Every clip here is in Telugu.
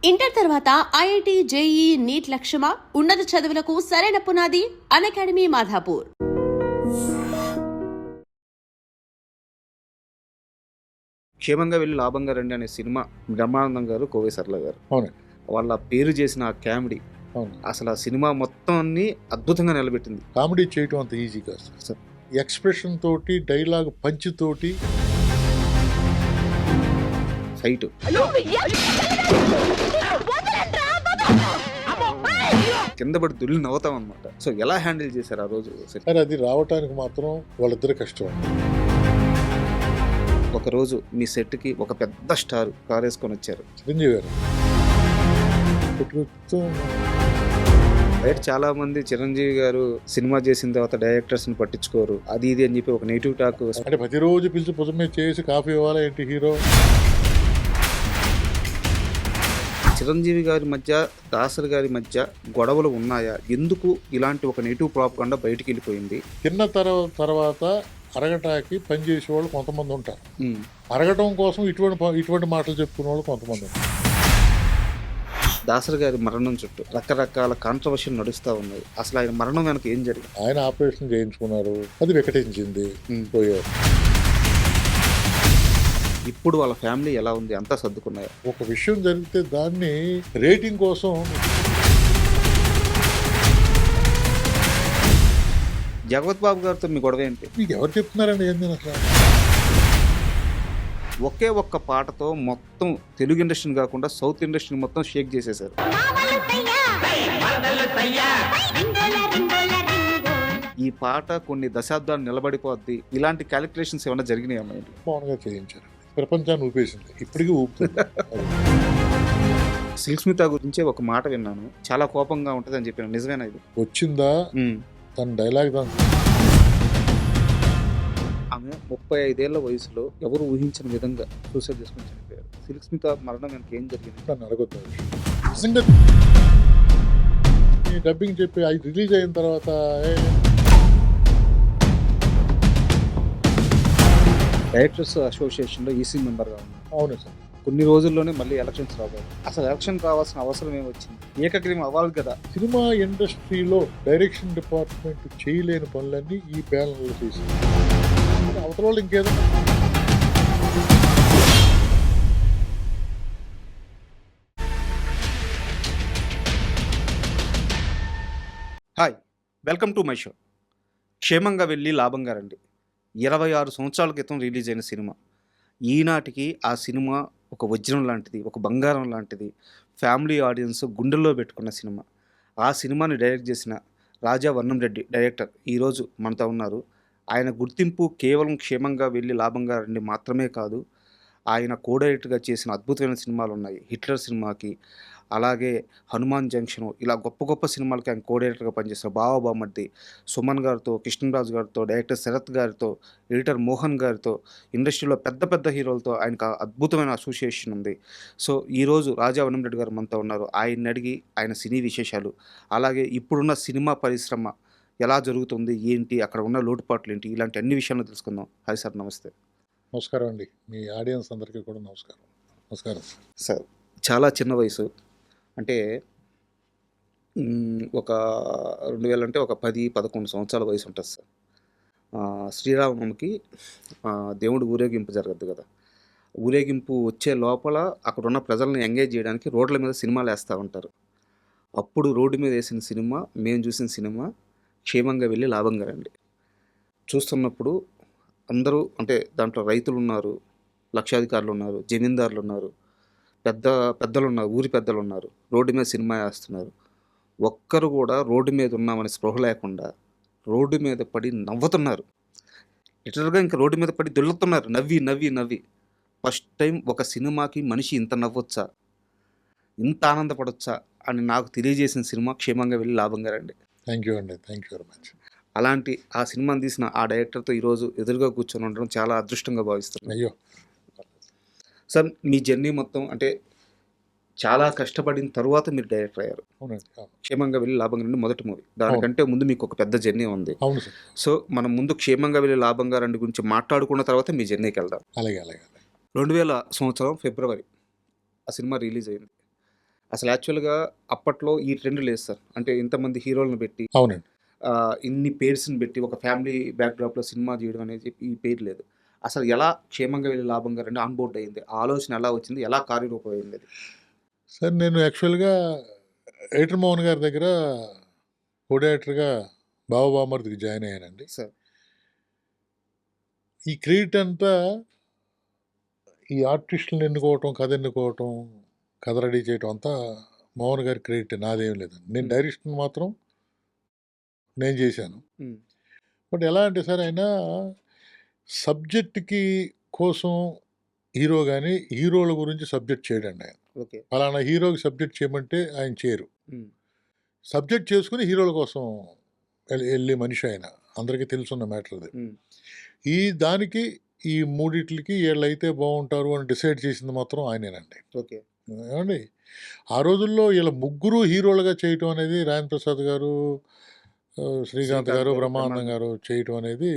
ఇంటర్ తర్వాత ఐఐటి, జేఈ, నీట్ లక్ష్యమా? ఉన్నత చదువులకు సరైన పునాది అన్అకాడమీ మాధాపూర్. క్షేమంగా వెళ్ళి లాభంగా రండి అనే సినిమా బ్రహ్మానందం గారు, కోవై సరళ గారు అవును వాళ్ళ పేరు చేసిన ఆ కామెడీ అవును అసలు ఆ సినిమా మొత్తాన్ని అద్భుతంగా నిలబెట్టింది. కామెడీ చేయటం అంత ఈజీ కాదు సార్. ఎక్స్ప్రెషన్ తోటి, డైలాగ్ పంచ్ తోటి, ఫైట్ కింద పడి దుల్లి నవ్వుతాం అనమాట. సో ఎలా హ్యాండిల్ చేశారు ఆ రోజు? సరే అది రావటానికి మాత్రం వాళ్ళిద్దరు కష్టం. ఒక రోజు మీ సెట్ కి ఒక పెద్ద స్టార్ కార్ వేసుకొని వచ్చారు, చిరంజీవి గారు. పుట్టుకొచ్చాం. బయట చాలా మంది చిరంజీవి గారు సినిమా చేసిన తర్వాత డైరెక్టర్స్ ని పట్టించుకోరు, అది ఇది అని చెప్పి ఒక నెగిటివ్ టాక్. అంటే ప్రతిరోజు పిలిచి భుజం మీద చేసి కాఫీ ఇవ్వాలా ఏంటి హీరో? చిరంజీవి గారి మధ్య, దాసరి గారి మధ్య గొడవలు ఉన్నాయా? ఎందుకు ఇలాంటి ఒక నెగిటివ్ ప్రాపగండా బయటికి వెళ్ళిపోయింది? తిన్న తర్వాత అరగటానికి పనిచేసే వాళ్ళు కొంతమంది ఉంటారు, అరగటం కోసం ఇటువంటి మాటలు చెప్పుకునే వాళ్ళు కొంతమంది ఉంటారు. దాసరి గారి మరణం చుట్టూ రకరకాల కాంట్రవర్షియల్ నడుస్తూ ఉన్నాయి. అసలు ఆయన మరణం వెనక ఏం జరిగింది? ఆయన ఆపరేషన్ చేయించుకున్నారు, అది వికటించింది, పోయారు. ఇప్పుడు వాళ్ళ ఫ్యామిలీ ఎలా ఉంది? అంతా సర్దుకున్నాయా? ఒక విషయం జరిగితే దాన్ని రేటింగ్ కోసం జగపతి బాబు గారితో మీ గొడవ ఏంటి? మీకు ఎవరు చెప్తున్నారండి ఏంది అసలు? ఒకే ఒక్క పాటతో మొత్తం తెలుగు ఇండస్ట్రీని కాకుండా సౌత్ ఇండస్ట్రీని మొత్తం షేక్ చేసేశారు. ఈ పాట కొన్ని దశాబ్దాలు నిలబడిపోద్ది, ఇలాంటి క్యాలిక్యులేషన్స్ ఏమైనా జరిగినాయి అమ్మాయి? మౌనంగా చేయించారు, ప్రపంచాన్ని ఊపేసింది, ఇప్పటికీ ఊపుతుంది. సిల్క్ స్మిత గురించే ఒక మాట విన్నాను, చాలా కోపంగా ఉంటుంది అని చెప్పాను, నిజమేనా ఇది? వచ్చిందా తన డైలాగ్ దాని. ఆమె 35 ఏళ్ల వయసులో ఎవరు ఊహించిన విధంగా సూసైడ్ చేసుకుని చనిపోయారు. సిల్క్ స్మిత మరణం వెనక ఏం జరిగింది? తను అడగొద్దు. నిజంగా ఈ డబ్బింగ్ చెప్పి అది రిలీజ్ అయిన తర్వాత డైరెక్టర్స్ అసోసియేషన్లో ఈసీ మెంబర్గా ఉన్నాను. అవును సార్. కొన్ని రోజుల్లోనే మళ్ళీ ఎలక్షన్స్ రావాలి. అసలు ఎలక్షన్ రావాల్సిన అవసరం ఏమొచ్చింది? ఏకగ్రీవం అవ్వాలి కదా. సినిమా ఇండస్ట్రీలో డైరెక్షన్ డిపార్ట్మెంట్ చేయలేని పనులన్నీ ఈ ప్యానల్లో చేసింది. అవతల వాళ్ళు ఇంకేదో. Hi, welcome to my show. క్షేమంగా వెళ్ళి లాభంగా రండి 26 సంవత్సరాల క్రితం రిలీజ్ అయిన సినిమా. ఈనాటికి ఆ సినిమా ఒక వజ్రం లాంటిది, ఒక బంగారం లాంటిది. ఫ్యామిలీ ఆడియన్స్ గుండెల్లో పెట్టుకున్న సినిమా. ఆ సినిమాని డైరెక్ట్ చేసిన రాజా వర్ణం రెడ్డి డైరెక్టర్ ఈరోజు మనతో ఉన్నారు. ఆయన గుర్తింపు కేవలం క్షేమంగా వెళ్ళి లాభంగా రండి మాత్రమే కాదు, ఆయన కో డైరెక్టర్గా చేసిన అద్భుతమైన సినిమాలు ఉన్నాయి. హిట్లర్ సినిమాకి, అలాగే హనుమాన్ జంక్షన్, ఇలా గొప్ప గొప్ప సినిమాలకి ఆయన కో డైరెక్టర్గా పనిచేస్తారు. బావబామర్ది, సుమన్ గారితో, కృష్ణరాజు గారితో, డైరెక్టర్ శరత్ గారితో, ఎడిటర్ మోహన్ గారితో, ఇండస్ట్రీలో పెద్ద పెద్ద హీరోలతో ఆయనకు అద్భుతమైన అసోసియేషన్ ఉంది. సో ఈరోజు రాజా వర్ణం రెడ్డి గారు మనతో ఉన్నారు. ఆయన్ని అడిగి ఆయన సినీ విశేషాలు, అలాగే ఇప్పుడున్న సినిమా పరిశ్రమ ఎలా జరుగుతుంది, ఏంటి, అక్కడ ఉన్న లోటుపాట్లు ఏంటి, ఇలాంటి అన్ని విషయాలు తెలుసుకుందాం. హాయ్ సార్, నమస్తే. నమస్కారం అండి, మీ ఆడియన్స్ అందరికీ కూడా నమస్కారం. నమస్కారం సార్. చాలా చిన్న వయసు, అంటే ఒక 2000 అంటే ఒక 10-11 సంవత్సరాల వయసు ఉంటుంది సార్. శ్రీరామనవమికి దేవుడు ఊరేగింపు జరగద్దు కదా. ఊరేగింపు వచ్చే లోపల అక్కడ ఉన్న ప్రజలను ఎంగేజ్ చేయడానికి రోడ్ల మీద సినిమాలు వేస్తూ ఉంటారు. అప్పుడు రోడ్డు మీద వేసిన సినిమా, మేము చూసిన సినిమా క్షేమంగా వెళ్ళి లాభంగా రండి. చూస్తున్నప్పుడు అందరూ, అంటే దాంట్లో రైతులు ఉన్నారు, లక్షాధికారులు ఉన్నారు, జమీందారులు ఉన్నారు, పెద్దలు ఉన్నారు, ఊరి పెద్దలు ఉన్నారు, రోడ్డు మీద సినిమా వేస్తున్నారు. ఒక్కరు కూడా రోడ్డు మీద ఉన్నామని స్పృహ లేకుండా రోడ్డు మీద పడి నవ్వుతున్నారు. లిటరల్గా ఇంకా రోడ్డు మీద పడి దొల్లుతున్నారు, నవ్వి నవ్వి నవ్వి. ఫస్ట్ టైం ఒక సినిమాకి మనిషి ఇంత నవ్వొచ్చా, ఇంత ఆనందపడొచ్చా అని నాకు తెలియజేసిన సినిమా క్షేమంగా వెళ్ళి లాభంగా రండి. థ్యాంక్ యూ అండి, థ్యాంక్ యూ వెరీ మచ్. అలాంటి ఆ సినిమాని తీసిన ఆ డైరెక్టర్తో ఈరోజు ఎదురుగా కూర్చొని ఉండడం చాలా అదృష్టంగా భావిస్తున్నాను. అయ్యో సార్, మీ జర్నీ మొత్తం, అంటే చాలా కష్టపడిన తర్వాత మీరు డైరెక్టర్ అయ్యారు. క్షేమంగా వెళ్ళి లాభంగా రండి మొదటి మూవీ. దానికంటే ముందు మీకు ఒక పెద్ద జర్నీ ఉంది. అవును సార్. సో మనం ముందు క్షేమంగా వెళ్ళి లాభంగా రండి గురించి మాట్లాడుకున్న తర్వాత మీ జర్నీకి వెళ్దాం. అలాగే అలాగే. 2000 సంవత్సరం ఫిబ్రవరి ఆ సినిమా రిలీజ్ అయింది. అసలు యాక్చువల్‌గా అప్పట్లో ఈ ట్రెండ్ లేదు సార్. అంటే ఇంతమంది హీరోలను పెట్టి అవునండి. ఇన్ని పేర్స్‌ని పెట్టి ఒక ఫ్యామిలీ బ్యాక్‌డ్రాప్‌లో సినిమా తీయడం అనేది ఈ పేరు లేదు. అసలు ఎలా క్షేమంగా వెళ్లి లాభంగా రండి ఆన్ బోర్డ్ అయింది? ఆ ఆలోచన ఎలా వచ్చింది? ఎలా కార్యరూపం అయింది అది? సార్ నేను యాక్చువల్‌గా ఎడిటర్ మోహన్ గారి దగ్గర కో డైరెక్టర్‌గా బావబామర్దికి జాయిన్ అయ్యానండి. సార్. ఈ క్రెడిట్ అంతా ఈ ఆర్టిస్టులను ఎన్నుకోవటం, కథ ఎన్నుకోవటం, కథ రెడీ చేయటం అంతా మోహన్ గారి క్రెడిట్, నాదేం లేదండి. నేను హ్మ్. డైరెక్షన్ మాత్రం నేను చేశాను. హ్మ్. బట్ ఎలా అంటే సార్ ఆయన సబ్జెక్ట్‌కి కోసం హీరో గాని, హీరోల గురించి సబ్జెక్ట్ చేయడండి ఆయన. ఓకే. పలానా హీరోకి సబ్జెక్ట్ చేయమంటే ఆయన చేయరు. హ్మ్. సబ్జెక్ట్ చేసుకొని హీరోల కోసం ఎళ్ళే మనిషి ఆయన. అందరికీ తెలుసున్న మ్యాటర్ అది. హ్మ్. ఈ దానికి ఈ మూడిట్లికి ఈళ్ళైతే బావుంటారు అని డిసైడ్ చేసింది మాత్రం ఆయనేనండి. ఓకే. ఏవండీ? ఆ రోజుల్లో ఈళ్ళ ముగ్గురు హీరోలుగా చేయటం అనేది రాజేంద్ర ప్రసాద్ గారు, శ్రీకాంత్ గారు, బ్రహ్మానందం గారు చేయటం అనేది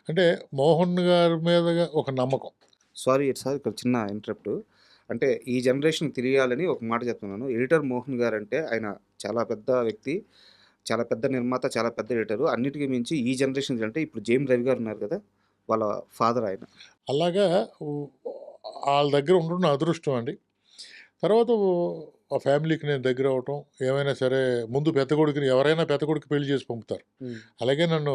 అంటే మోహన్ గారి మీదగా ఒక నమ్మకం. సారీ సార్ ఇక్కడ చిన్న ఇంటరప్ట్. అంటే ఈ జనరేషన్‌కి తెలియాలని ఒక మాట చెప్తున్నాను. ఎడిటర్ మోహన్ గారంటే ఆయన చాలా పెద్ద వ్యక్తి. చాలా పెద్ద నిర్మాత, చాలా పెద్ద ఎడిటరు. అన్నిటికి మించి ఈ జనరేషన్ అంటే ఇప్పుడు జేఎం రవి గారు ఉన్నారు కదా! వాళ్ళ ఫాదర్ ఆయన. అలాగా ఉ ఆళ్ళ దగ్గర ఉండడం నా అదృష్టం అండి. తర్వాత ఆ ఫ్యామిలీకి నేను దగ్గరవ్వటం, ఏమైనా సరే ముందు పెద్ద కొడుకుని ఎవరైనా పెద్ద కొడుకు పెళ్లి చేసి పంపుతారు. హ్మ్. అలాగే నన్ను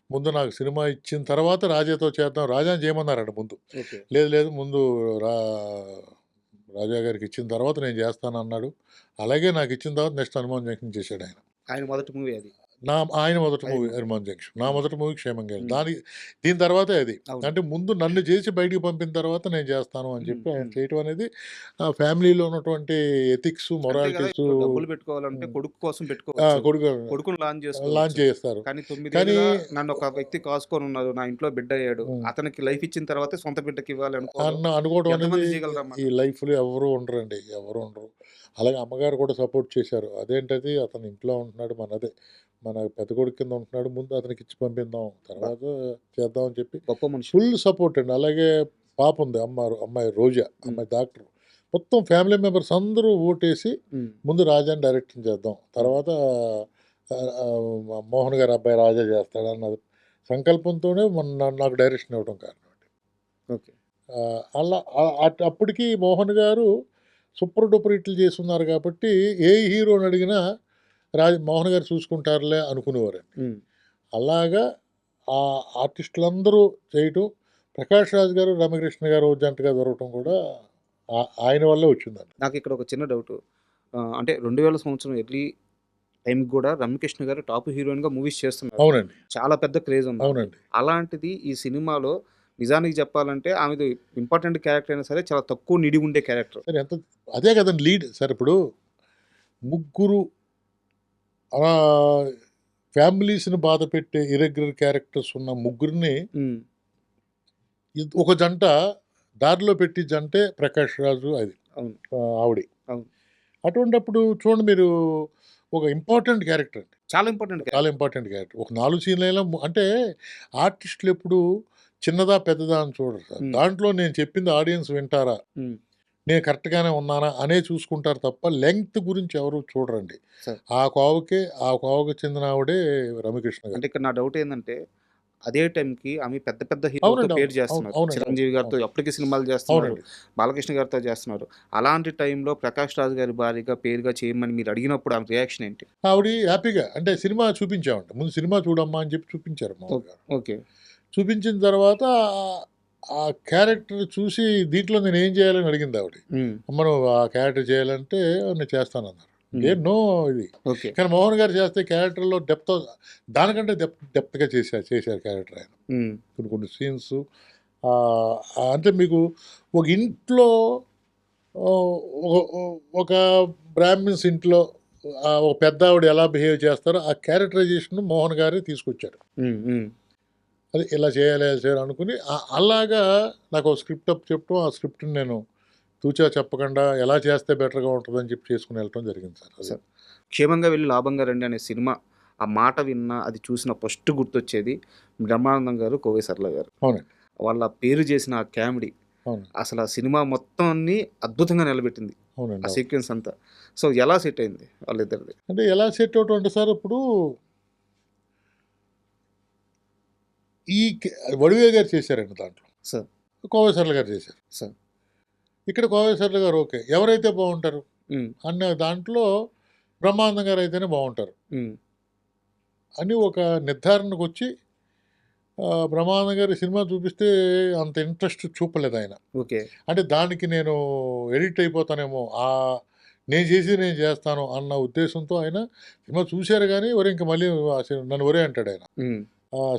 ముందు నాకు సినిమా ఇచ్చిన తర్వాత రాజాతో చేద్దాం, రాజాని చేయమన్నారంట ముందు. ఓకే. లేదు లేదు ముందు రా రాజా గారికి ఇచ్చిన తర్వాత నేను చేస్తానన్నాడు. అలాగే నాకిచ్చిన తర్వాత నెక్స్ట్ హనుమాన్ జంక్షన్ చేశాడాయన. ఆయన మొదటి మూవీ అది. ఆయన మొదటి అది మూవీ మొదటి. 'హనుమాన్ జంక్షన్'. నా హ్మ్. మొదటి మూవీ 'క్షేమంగా వెళ్ళు'. హ్మ్. దీని తర్వాతే అది. అవును. అంటే ముందు నన్ను చేసి బయటికి పంపిన తర్వాత నేను చేస్తాను అని హ్మ్. చెప్పి ఆయన హ్మ్. చేయటం అనేది ఫ్యామిలీలో ఉన్నటువంటి ఎథిక్స్, అంతే కదా! మొరాలిటీసు. ఇప్పుడు డబ్బులు పెట్టుకోవాలంటే హ్మ్. కొడుకు కోసం పెట్టుకోవచ్చు. కొడుకు కొడుకుని లాంచ్ లాంచ్ చేసుకోవచ్చు. చేస్తారు. కానీ 9 కానీ ఏళ్లుగా నన్ను ఒక వ్యక్తి కాసుకొనున్నాడు. నా ఇంట్లో బిడ్డ అయ్యాడు. హ్మ్. అతనికి లైఫ్ ఇచ్చిన తర్వాతే సొంత బిడ్డకి ఇవ్వాలి అనుకోవడం అనుకోవడం అనేది ఎంతమంది చేయగలరన్నమాట. ఈ లైఫ్‌లో ఎవరు ఉండరండి. ఎవరు ఉండరు. అలాగే అమ్మగారు కూడా సపోర్ట్ చేశారు. అదేంటది అతను ఇంట్లో ఉంటున్నాడు. మన పెద్ద కొడుకు కింద ఉంటున్నాడు. ముందు అతనికి ఇచ్చి పంపిద్దాం. అబ్బా! తర్వాత చేద్దాం అని చెప్పి గొప్ప మనుషులు. ఫుల్ సపోర్ట్ అండి. అలాగే పాప ఉంది. అమ్మాయి రోజా. హ్మ్. అమ్మాయి డాక్టర్. మొత్తం ఫ్యామిలీ మెంబర్స్ అందరూ ఓటేసి హ్మ్. ముందు రాజాని డైరెక్షన్ చేద్దాం. తర్వాత మోహన్ గారి అబ్బాయి రాజా చేస్తాడన్న సంకల్పంతోనే నాకు డైరెక్షన్ ఇవ్వడం కారణం అండి. ఓకే. అలా అప్పటికి మోహన్ గారు సూపర్ డూపర్ హిట్లు చేసున్నారు కాబట్టి ఏ హీరోని అడిగినా మోహన్ గారు చూసుకుంటారులే అనుకునేవారండి. హ్మ్. అలాగా ఆ ఆర్టిస్టులందరూ చేయటం, ప్రకాష్ రాజ్ గారు, రమ్యకృష్ణ గారు జంటగా దొరకటం కూడా ఆయన వల్లే వచ్చిందండి. నాకిక్కడ ఒక చిన్న డౌటు. అంటే 2000 సంవత్సరం ఎర్లీ టైంకి గూడా రమ్యకృష్ణ గారు టాప్ హీరోయిన్‌గా మూవీస్ చేస్తున్నారు. అవునండి. చాలా పెద్ద క్రేజ్ ఉంది ఆమెకి. అవునండి. అలాంటిది ఈ సినిమాలో నిజానికి చెప్పాలంటే ఆమెది ఇంపార్టెంట్ క్యారెక్టర్ అయినా సరే చాలా తక్కువ నిడివి ఉండే క్యారెక్టర్. సరే అదే కదండి లీడ్. సార్ ఇప్పుడు ముగ్గురు ఫ్యామిలీస్‌ని బాధపెట్టే ఇర్రెగ్యులర్ క్యారెక్టర్స్ ఉన్న ముగ్గురిని హ్మ్. ఒక జంట దారిలో పెట్టి జంటే ప్రకాష్ రాజు అది. అవును. ఆవిడ. అవును. అటువంటప్పుడు చూడండి మీరు ఒక ఇంపార్టెంట్ క్యారెక్టర్ అండి. చాలా ఇంపార్టెంట్ చాలా క్యారెక్టర్. Important character. ఒక 4 సీన్‌లైనా అంటే ఆర్టిస్టులు ఎప్పుడు చిన్నదా, పెద్దదా అని చూడరు సార్. హ్మ్. దాంట్లో నేను చెప్పింది ఆడియన్స్ వింటారా? హ్మ్. నేను కరెక్ట్‌గానే ఉన్నానా? అనే చూసుకుంటారు తప్ప లెంగ్త్ గురించి ఎవరు చూడరండి. సార్ ఆ కోవకి చెందిన ఆవిడే రమ్యకృష్ణ అంటే గారు. ఇక్కడ నా డౌట్ ఏందంటే అదే టైంకి ఆమె పెద్ద పెద్ద హీరోలతో అవునండి. పేరు అవును. చేస్తున్నారు. అవునండి. అవును. చిరంజీవి గారితో అవును. అప్పటికి సినిమాలు చేస్తున్నారు. అవునండి. బాలకృష్ణ గారితో చేస్తున్నారు. అలాంటి టైంలో ప్రకాష్ రాజ్ గారి భార్యగా పేరుగా చేయమని మీరు అడిగినప్పుడు ఆమె రియాక్షన్ ఏంటి? ఆవిడ హ్యాపీగా అంటే సినిమా చూపించామండి. ముందు సినిమా చూడమ్మా అని చెప్పి చూపించారు ఓ మామూలుగా. ఓకే. చూపించిన తర్వాత ఆ క్యారెక్టర్ చూసి దీంట్లో నేనేం చేయాలని అడిగిందావిడ. హ్మ్. అమ్మ నువ్వు ఆ క్యారెక్టర్ చేయాలంటే నేను చేస్తానన్నారు. హ్మ్. నో ఇది. ఓకే. కానీ మోహన్ గారు చేస్తే క్యారెక్టర్‌లో దానికంటే డెప్త్‌గా చేశారు క్యారెక్టర్ ఆయన. హ్మ్. కొన్ని కొన్ని సీన్స్ అంటే మీకు ఒక ఇంట్లో ఆహ్, ఒ ఒ ఒక బ్రాహ్మిన్స్ ఇంట్లో ఒక పెద్దావిడ ఎలా బిహేవ్ చేస్తారో ఆ క్యారెక్టరైజేషన్ మోహన్ గారే తీసుకొచ్చారు. హ్మ్. హ్మ్. అది ఇలా చేయాలి, ఇలా చేయాలి అనుకుని అలాగా నాకు స్క్రిప్ట్ చెప్పడం, ఆ స్క్రిప్ట్‌ని నేను తూచా చెప్పకుండా ఎలా చేస్తే బెటర్‌గా ఉంటదని చెప్పి చేసుకొని వెళ్ళటం జరిగింది సార్ అది. సార్ 'క్షేమంగా వెళ్లి లాభంగా రండి' అనే సినిమా ఆ మాట విన్నా, అది చూసిన ఫస్ట్ గుర్తొచ్చేది బ్రహ్మానందం గారు, కోవై సరళ గారు. అవునండి. వాళ్ళ పేరు చేసిన ఆ కామెడీ అవును. అసలు ఆ సినిమా మొత్తాన్ని అద్భుతంగా నిలబెట్టింది ఆ అవునండి. అవును. సీక్వెన్స్ అంతా. సో ఎలా సెట్ అయింది వాళ్ళిద్దరిది? అంటే ఎలా సెట్ అవుట్ అంటే సార్ ఇప్పుడు ఈ వడివే గారు చేశారండి దాంట్లో. సార్ కోవేశ్వర్ల గారు చేశారు. సార్ ఇక్కడ కోవేశ్వర్ల గారు ఓకే. ఎవరైతే బావుంటారు ఉమ్, అన్న దాంట్లో బ్రహ్మానందం గారు అయితేనే బావుంటారు ఉమ్, అని ఒక నిర్ధారణకొచ్చి బ్రహ్మానందం గారి సినిమా చూపిస్తే అంత ఇంట్రెస్ట్ చూపలేదాయన. ఓకే. అంటే దానికి నేను ఎడిక్ట్ అయిపోతానేమో, నేను చేసేది నేను చేస్తాను అన్న ఉద్దేశంతో ఆయన సినిమా చూసారు గానీ, ఒరేయ్ ఇంక మళ్ళీ నన్ను ఒరేయ్ అంటాడాయన. ఉమ్,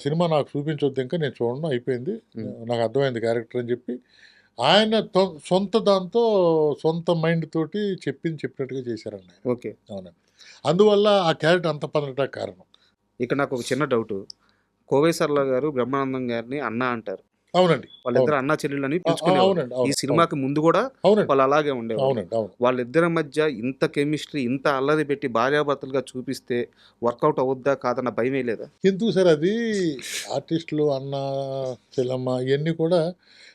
సినిమా నాకు చూపించొద్దు ఇంకా నేను చూడను అయిపోయింది. ఉమ్, నాకు అర్థమైంది క్యారెక్టర్ అని చెప్పి, ఆయన సొంత దాంతో సొంత మైండ్ తోటి చెప్పింది చెప్పినట్టుగా చేశారండి ఆయన. ఓకే. అవునండి. అందువల్ల ఆ క్యారెక్టర్ అంత పడటానికి కారణం. ఇక్కడ నాకు ఒక చిన్న డౌట్. కోవేశ్వర్ల గారు బ్రహ్మానందం గారిని అన్న అంటారు. అవునండి. వాళ్ళిద్దరు అవును. అన్నా చెల్లెళ్ళని పిలుచుకునేవారు. అవునండి. ఈ అవును. సినిమాకి ముందు కూడా అవునండి. వాళ్ళు అలాగే ఉండేవారు. అవునండి. అవును. వాళ్ళిద్దరి మధ్య ఇంత కెమిస్ట్రీ, ఇంత అల్లరి పెట్టి భార్యాభర్తలుగా చూపిస్తే వర్కౌట్ అవుద్దా కాదన్న భయమే లేదా? ఎందుకు సార్ అది ఆర్టిస్టులు అన్న, చెల్లమ్మ ఇయన్నీ కూడా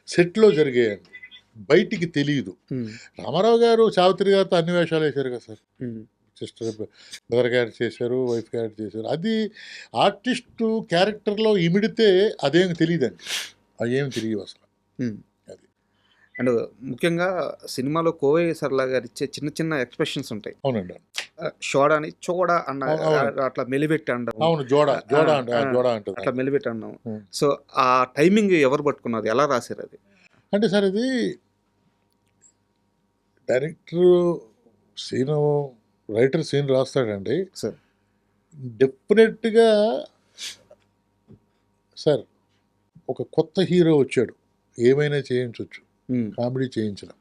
సెట్‌లో జరిగాయండి. బయటికి తెలీదు. ఉమ్, రామారావు గారు సావిత్రి గారితో అన్ని వేషాలు వేశారు కదా సార్. ఉమ్, సిస్టర్ బ్రదర్ క్యారెక్టర్ చేశారు, వైఫ్ క్యారెక్టర్ చేశారు. అది ఆర్టిస్టు క్యారెక్టర్‌లో ఇమిడితే అదేమి తెలీదండి. అయ్యేమి తెలియవు అసలు. ఉమ్. అది. అండ్ ముఖ్యంగా సినిమాలో కోవేశ్వర్ల గారు ఇచ్చే చిన్న చిన్న ఎక్స్ప్రెషన్స్ ఉంటాయి. అవునండి. షోడాని చోడా అన్న అవును. అట్లా మెలిపెట్టి అనడం, అవును. జోడా ఆ, జోడా అంటారు. అట్లా మెలిపెట్టి అనడం. హ్మ్. సో ఆ టైమింగ్ ఎవరు పట్టుకున్నారు, ఎలా రాశారు అది? అంటే సార్ ఇది డైరెక్టరు సీను రైటర్ సీన్ రాస్తాడండి. సార్ డెఫినెట్‌గా సార్ ఒక కొత్త హీరో వచ్చాడు. ఏమైనా చేయించొచ్చు. కామెడీ చేయించడం.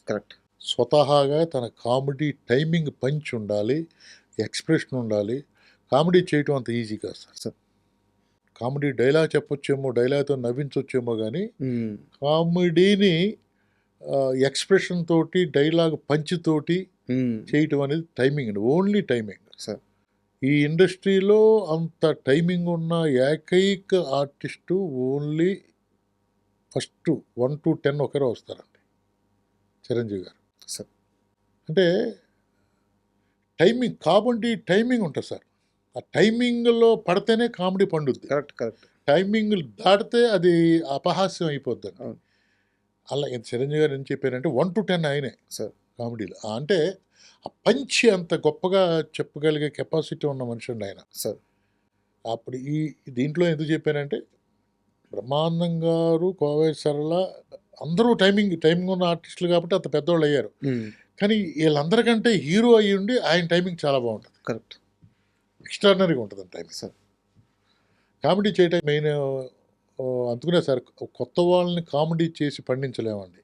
కరెక్ట్. స్వతహాగా తన కామెడీ టైమింగ్ పంచ్ ఉండాలి. ఎక్స్‌ప్రెషన్ ఉండాలి. కామెడీ చేయటం అంత ఈజీ కాదు సార్. సార్ కామెడీ డైలాగ్ చెప్పొచ్చేమో, డైలాగ్‌తో నవ్వించొచ్చేమో గానీ, కామెడీని ఎక్స్‌ప్రెషన్ తోటి, డైలాగ్ పంచ్ తోటి చేయటం అనేది టైమింగ్ అండి. Only timing. సార్ ఈ ఇండస్ట్రీలో అంత టైమింగ్ ఉన్న ఏకైక ఆర్టిస్టు ఓన్లీ ఫస్ట్ 1-10 ఒకరే వస్తారండి. చిరంజీవి గారు. సార్ అంటే కామెడీ టైమింగ్ ఉంటుంది సార్. ఆ టైమింగ్‌లో పడితేనే కామెడీ పండుద్ది. కరెక్ట్. కరెక్ట్. టైమింగ్ దాటితే అది అపహాస్యం అయిపోద్దండి. అవును. అలా చిరంజీవి గారు ఏం చెప్పారంటే 1-10 ఆయనే సార్ కామెడీలో. అంటే ఆ పంచ్ అంత గొప్పగా చెప్పగలిగే కెపాసిటీ ఉన్న మనిషి అండి ఆయన. సార్ అప్పుడు దీంట్లో ఎందుకు చెప్పానంటే బ్రహ్మానందం గారు, కోవెల సరళ అందరూ టైమింగ్ ఉన్న ఆర్టిస్టులు కాబట్టి అంత పెద్దోళ్ళు అయ్యారు. కానీ వీళ్ళందరికంటే హీరో అయ్యుండి ఆయన టైమింగ్ చాలా బాగుంటుంది. కరెక్ట్. ఎక్స్ట్రాడినరీగా ఉంటుందండి టైమింగ్. సార్ కామెడీ చేయటం మెయిన్ అందుకునే సార్ కొత్త వాళ్ళని కామెడీ చేసి పండించలేమండి.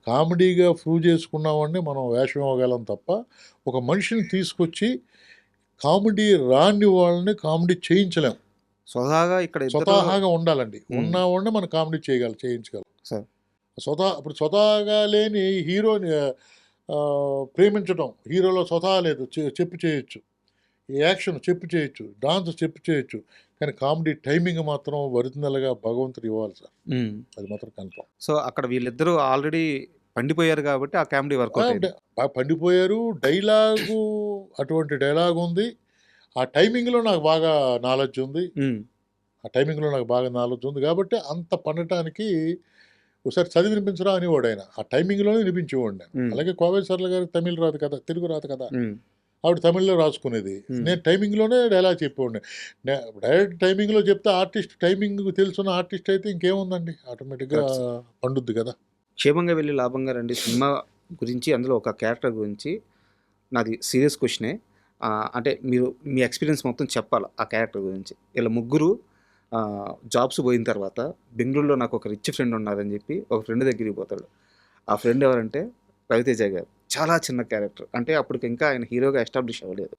కామెడీగా ప్రూవ్ చేసుకున్నామంటే మనం వేషం ఇవ్వగలం తప్ప ఒక మనిషిని తీసుకొచ్చి కామెడీ రాని వాళ్ళని కామెడీ చేయించలేం. స్వతహాగా ఇక్కడ స్వతహాగా ఉండాలండి. ఉన్నవాడిని మనం కామెడీ చేయించగలం. సార్ ఇప్పుడు స్వతహాగా లేని హీరోని ప్రేమించడం, హీరోలో స్వతహా లేదు. చెప్పి చేయొచ్చు, యాక్షన్ చెప్పి చేయొచ్చు, డాన్స్ చెప్పి చేయొచ్చు. కానీ కామెడీ టైమింగ్ మాత్రం ఒరిజినల్‌గా భగవంతుడు ఇవ్వాలి సార్. అది మాత్రం కన్ఫర్మ్. సో అక్కడ వీళ్ళిద్దరూ ఆల్రెడీ పండిపోయారు కాబట్టి ఆ కామెడీ వర్కౌట్ అయింది. బాగా పండిపోయారు. డైలాగు అటువంటి డైలాగ్ ఉంది. ఆ టైమింగ్‌లో నాకు బాగా నాలెడ్జ్ ఉంది. కాబట్టి అంత పండటానికి ఒకసారి చదివి వినిపించరా అనేవాడు ఆయన. ఆ టైమింగ్‌లోనే వినిపించేవాడిని నేను. అలాగే కోవెల సరళ గారికి తమిళ్ రాదు కదా, తెలుగు రాదు కదా. ఆవిడ తమిళ్లో రాసుకునేది. నేను టైమింగ్‌లోనే డైలాగ్ చెప్పేవాడిని. డైరెక్ట్ టైమింగ్‌లో చెప్తే ఆర్టిస్ట్ టైమింగ్ తెలుసున్న ఆర్టిస్ట్ అయితే ఇంకేముందండి ఆటోమేటిక్‌గా పండుద్ది కదా. క్షేమంగా వెళ్ళి లాభంగా రండి సినిమా గురించి, అందులో ఒక క్యారెక్టర్ గురించి నాది సీరియస్ క్వశ్చనే. అంటే మీరు మీ ఎక్స్పీరియన్స్ మొత్తం చెప్పాలి ఆ క్యారెక్టర్ గురించి. ఇలా ముగ్గురు జాబ్స్ పోయిన తర్వాత బెంగళూరులో నాకు ఒక రిచ్ ఫ్రెండ్ ఉన్నారని చెప్పి ఒక ఫ్రెండ్ దగ్గరికి పోతాడు. ఆ ఫ్రెండ్ ఎవరంటే రవితేజ గారు. చాలా చిన్న క్యారెక్టర్, అంటే అప్పటికి ఇంకా ఆయన హీరోగా ఎస్టాబ్లిష్ అవ్వలేదు.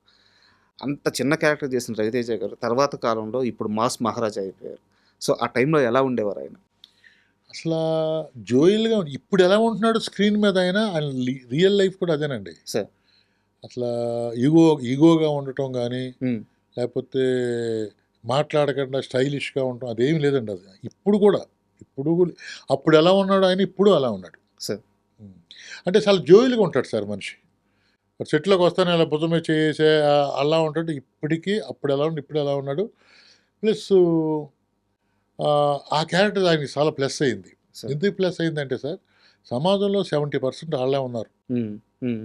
అంత చిన్న క్యారెక్టర్ చేసిన రవితేజ గారు తర్వాత కాలంలో ఇప్పుడు మాస్ మహారాజా అయిపోయారు. సో ఆ టైంలో ఎలా ఉండేవారు ఆయన? అసలు జోయిల్‌గా ఇప్పుడు ఎలా ఉంటున్నాడు స్క్రీన్ మీద ఆయన రియల్ లైఫ్ కూడా అదేనండి సార్. అసలు ఈగోగా ఉండటం కానీ, లేకపోతే మాట్లాడకుండా స్టైలిష్‌గా ఉండటం అదేమి లేదండి. అది ఇప్పుడు కూడా ఇప్పుడు అప్పుడు ఎలా ఉన్నాడు ఆయన, ఇప్పుడు అలా ఉన్నాడు. సార్. అంటే చాలా జోయిల్గా ఉంటాడు సార్ మనిషి. సెట్లోకి వస్తానే అలా భుజం మీద చేసే అలా ఉంటాడు. ఇప్పటికీ అప్పుడు ఎలా ఉన్నాడు, ఇప్పుడు ఎలా ఉన్నాడు. ప్లస్ ఆ క్యారెక్టర్ ఆయనకి చాలా ప్లస్ అయింది. సార్. ఎందుకు ప్లస్ అయిందంటే సార్, సమాజంలో 70% వాళ్ళే ఉన్నారు. ఉమ్, ఉమ్,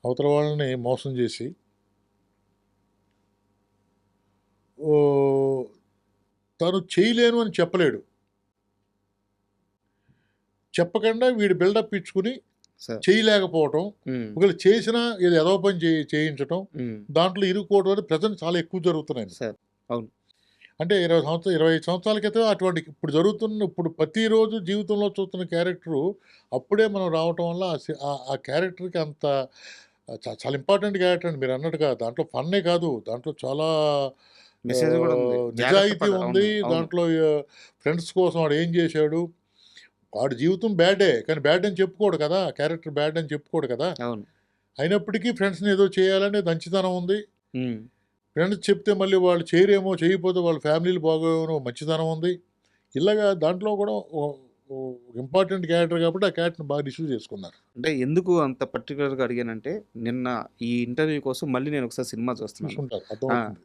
అవతల వాళ్ళని మోసం చేసి ఓ తను చేయలేను అని చెప్పలేడు. చెప్పకుండా వీడు బిల్డప్ ఇచ్చుకుని సార్. చేయలేకపోవటం, ఉమ్, ఒకవేళ చేసినా ఇది ఏదో పని చేయించటం, ఉమ్, దాంట్లో ఇరుక్కోవడం అనేది ప్రజెంట్ చాలా ఎక్కువ జరుగుతున్నాయి. సార్. అవును. అంటే 25 సంవత్సరాల క్రితం అటువంటి ఇప్పుడు జరుగుతున్న, ఇప్పుడు ప్రతిరోజు జీవితంలో చూస్తున్న క్యారెక్టరు అప్పుడే మనం రావటం వల్ల ఆ క్యారెక్టర్కి అంత చాలా ఇంపార్టెంట్ క్యారెక్టర్ అండి. మీరు అన్నట్టుగా దాంట్లో ఫన్నే కాదు, దాంట్లో చాలా మెసేజ్ కూడా ఉంది. జాగ్రత్త నిజాయితీ పడ. ఉంది. అవును, అవును. దాంట్లో ఫ్రెండ్స్ కోసం వాడు ఏం చేశాడు, వాడి జీవితం బ్యాడే కానీ బ్యాడ్ అని చెప్పుకోడు కదా, క్యారెక్టర్ బ్యాడ్ అని చెప్పుకోడు కదా. అవును. అయినప్పటికీ ఫ్రెండ్స్ని ఏదో చేయాలనే మంచితనం ఉంది. ఉమ్, ఫ్రెండ్స్ చెప్తే మళ్ళీ వాళ్ళు చేయరేమో, చేయకపోతే వాళ్ళ ఫ్యామిలీలు బాగోనో మంచితనం ఉంది. ఇలాగా దాంట్లో కూడా ఇంపార్టెంట్ క్యారెక్టర్ కాబట్టి ఆ క్యారెక్టర్ని బాగా రిసీవ్ చేసుకున్నారు. అంటే ఎందుకు అంత పర్టికులర్గా అడిగానంటే, నిన్న ఈ ఇంటర్వ్యూ కోసం మళ్ళీ నేను ఒకసారి సినిమా చూస్తున్నాను. చూసుకుంటారు, అర్థమవుతుంది.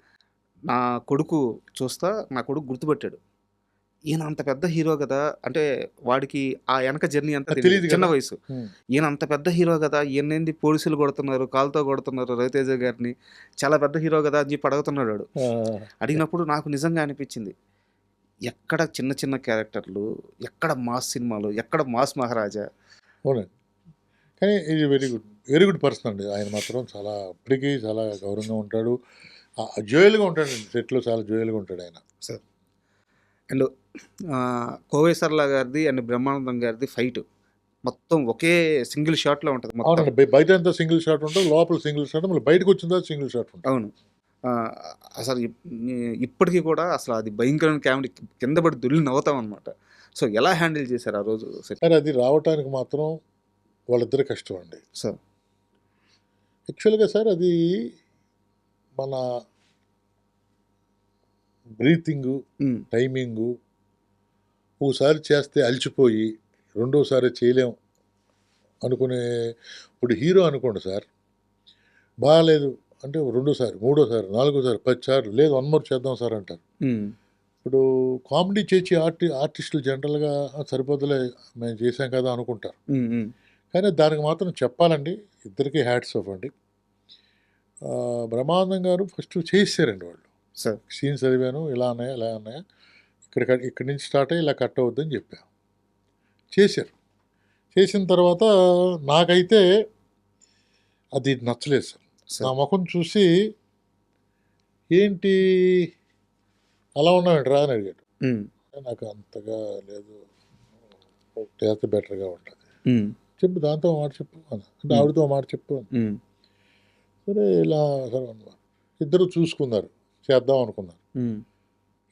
నా కొడుకు చూస్తా, నా కొడుకు గుర్తుపెట్టాడు. ఈయన అంత పెద్ద హీరో కదా, అంటే వాడికి ఆ వెనక జర్నీ అంతా అది తెలియదు, తెలీదు చిన్న కదా. వయసు. ఉమ్. ఈయన అంత పెద్ద హీరో కదా, ఈయనేంది పోలీసులు కొడుతున్నారు, కాలుతో కొడుతున్నారు రవితేజ గారిని, చాలా పెద్ద హీరో కదా అని చెప్పి అడుగుతున్నాడు వాడు. ఆ, అడిగినప్పుడు నాకు నిజంగా అనిపించింది, ఎక్కడ చిన్న చిన్న క్యారెక్టర్లు, ఎక్కడ మాస్ సినిమాలు, ఎక్కడ మాస్ మహారాజా. అవునండి. కానీ ఇది వెరీ గుడ్ పర్సన్ అండి. ఆయన మాత్రం చాలా ఇప్పటికీ చాలా గౌరవంగా ఉంటాడు, జోయల్గా ఉంటాడండి. సెట్లో చాలా జోయల్గా ఉంటాడు ఆయన. సార్. అండ్ కోవై సరళ గారిది అండ్ బ్రహ్మానందం గారిది ఫైట్ మొత్తం ఒకే సింగిల్ షాట్లో ఉంటుంది మొత్తం. అవునండి, బయట అంతా సింగిల్ షాట్ ఉంటుంది, లోపల సింగిల్ షాట్, మళ్ళీ బయటకు వచ్చిన తర్వాత సింగిల్ షాట్ ఉంటుంది. అవును. అసలు ఇప్పటికీ కూడా అసలు అది భయంకరమైన కామెడీ, కింద పడి దొల్లి నవ్వుతాం అనమాట. సో ఎలా హ్యాండిల్ చేశారు ఆ రోజు సెట్? సార్ అది రావటానికి మాత్రం వాళ్ళిద్దరు కష్టం అండి. సార్. యాక్చువల్గా సార్ అది మన బ్రీతింగు, ఉమ్, టైమింగు, ఒకసారి చేస్తే అలసిపోయి రెండోసారి చేయలేం అనుకునే, ఇప్పుడు హీరో అనుకోండి సార్, బాగాలేదు అంటే రెండోసారి, మూడోసారి, నాలుగోసారి, 10 సార్లు లేదు 1 మోర్ చేద్దాం సార్ అంటారు. ఉమ్, ఇప్పుడు కామెడీ చేసి ఆర్టిస్టులు జనరల్గా సరిపోతులే మేము చేసాం కదా అనుకుంటారు. ఉమ్, ఉమ్, కానీ దానికి మాత్రం చెప్పాలండి, ఇద్దరికీ హ్యాట్స్ ఆఫ్ అండి. బ్రహ్మానందం గారు ఫస్ట్ చేసారండి వాళ్ళు. సార్. సీన్స్ చదివాను, ఇలా ఉన్నాయా ఇలా ఉన్నాయా, ఇక్కడి నుంచి స్టార్ట్ అయ్యి ఇలా కట్ అవుద్దని చెప్పాను. చేశారు. చేసిన తర్వాత నాకైతే అది నచ్చలేదు సార్. నా సార్. ముఖం చూసి ఏంటి అలా ఉన్నావేంట్రా అని అడిగాడు. ఉమ్, నాకు అంతగా లేదు, చేస్తే బెటర్గా ఉంటుంది. ఉమ్, చెప్పు, దాంతో మాట చెప్పు అన్న, అంటే ఆవిడతో మాట చెప్పు అని. ఉమ్, సరే ఇలా సరే అన్నారు. ఇద్దరు చూసుకున్నారు, చేద్దాం అనుకున్నారు. ఉమ్,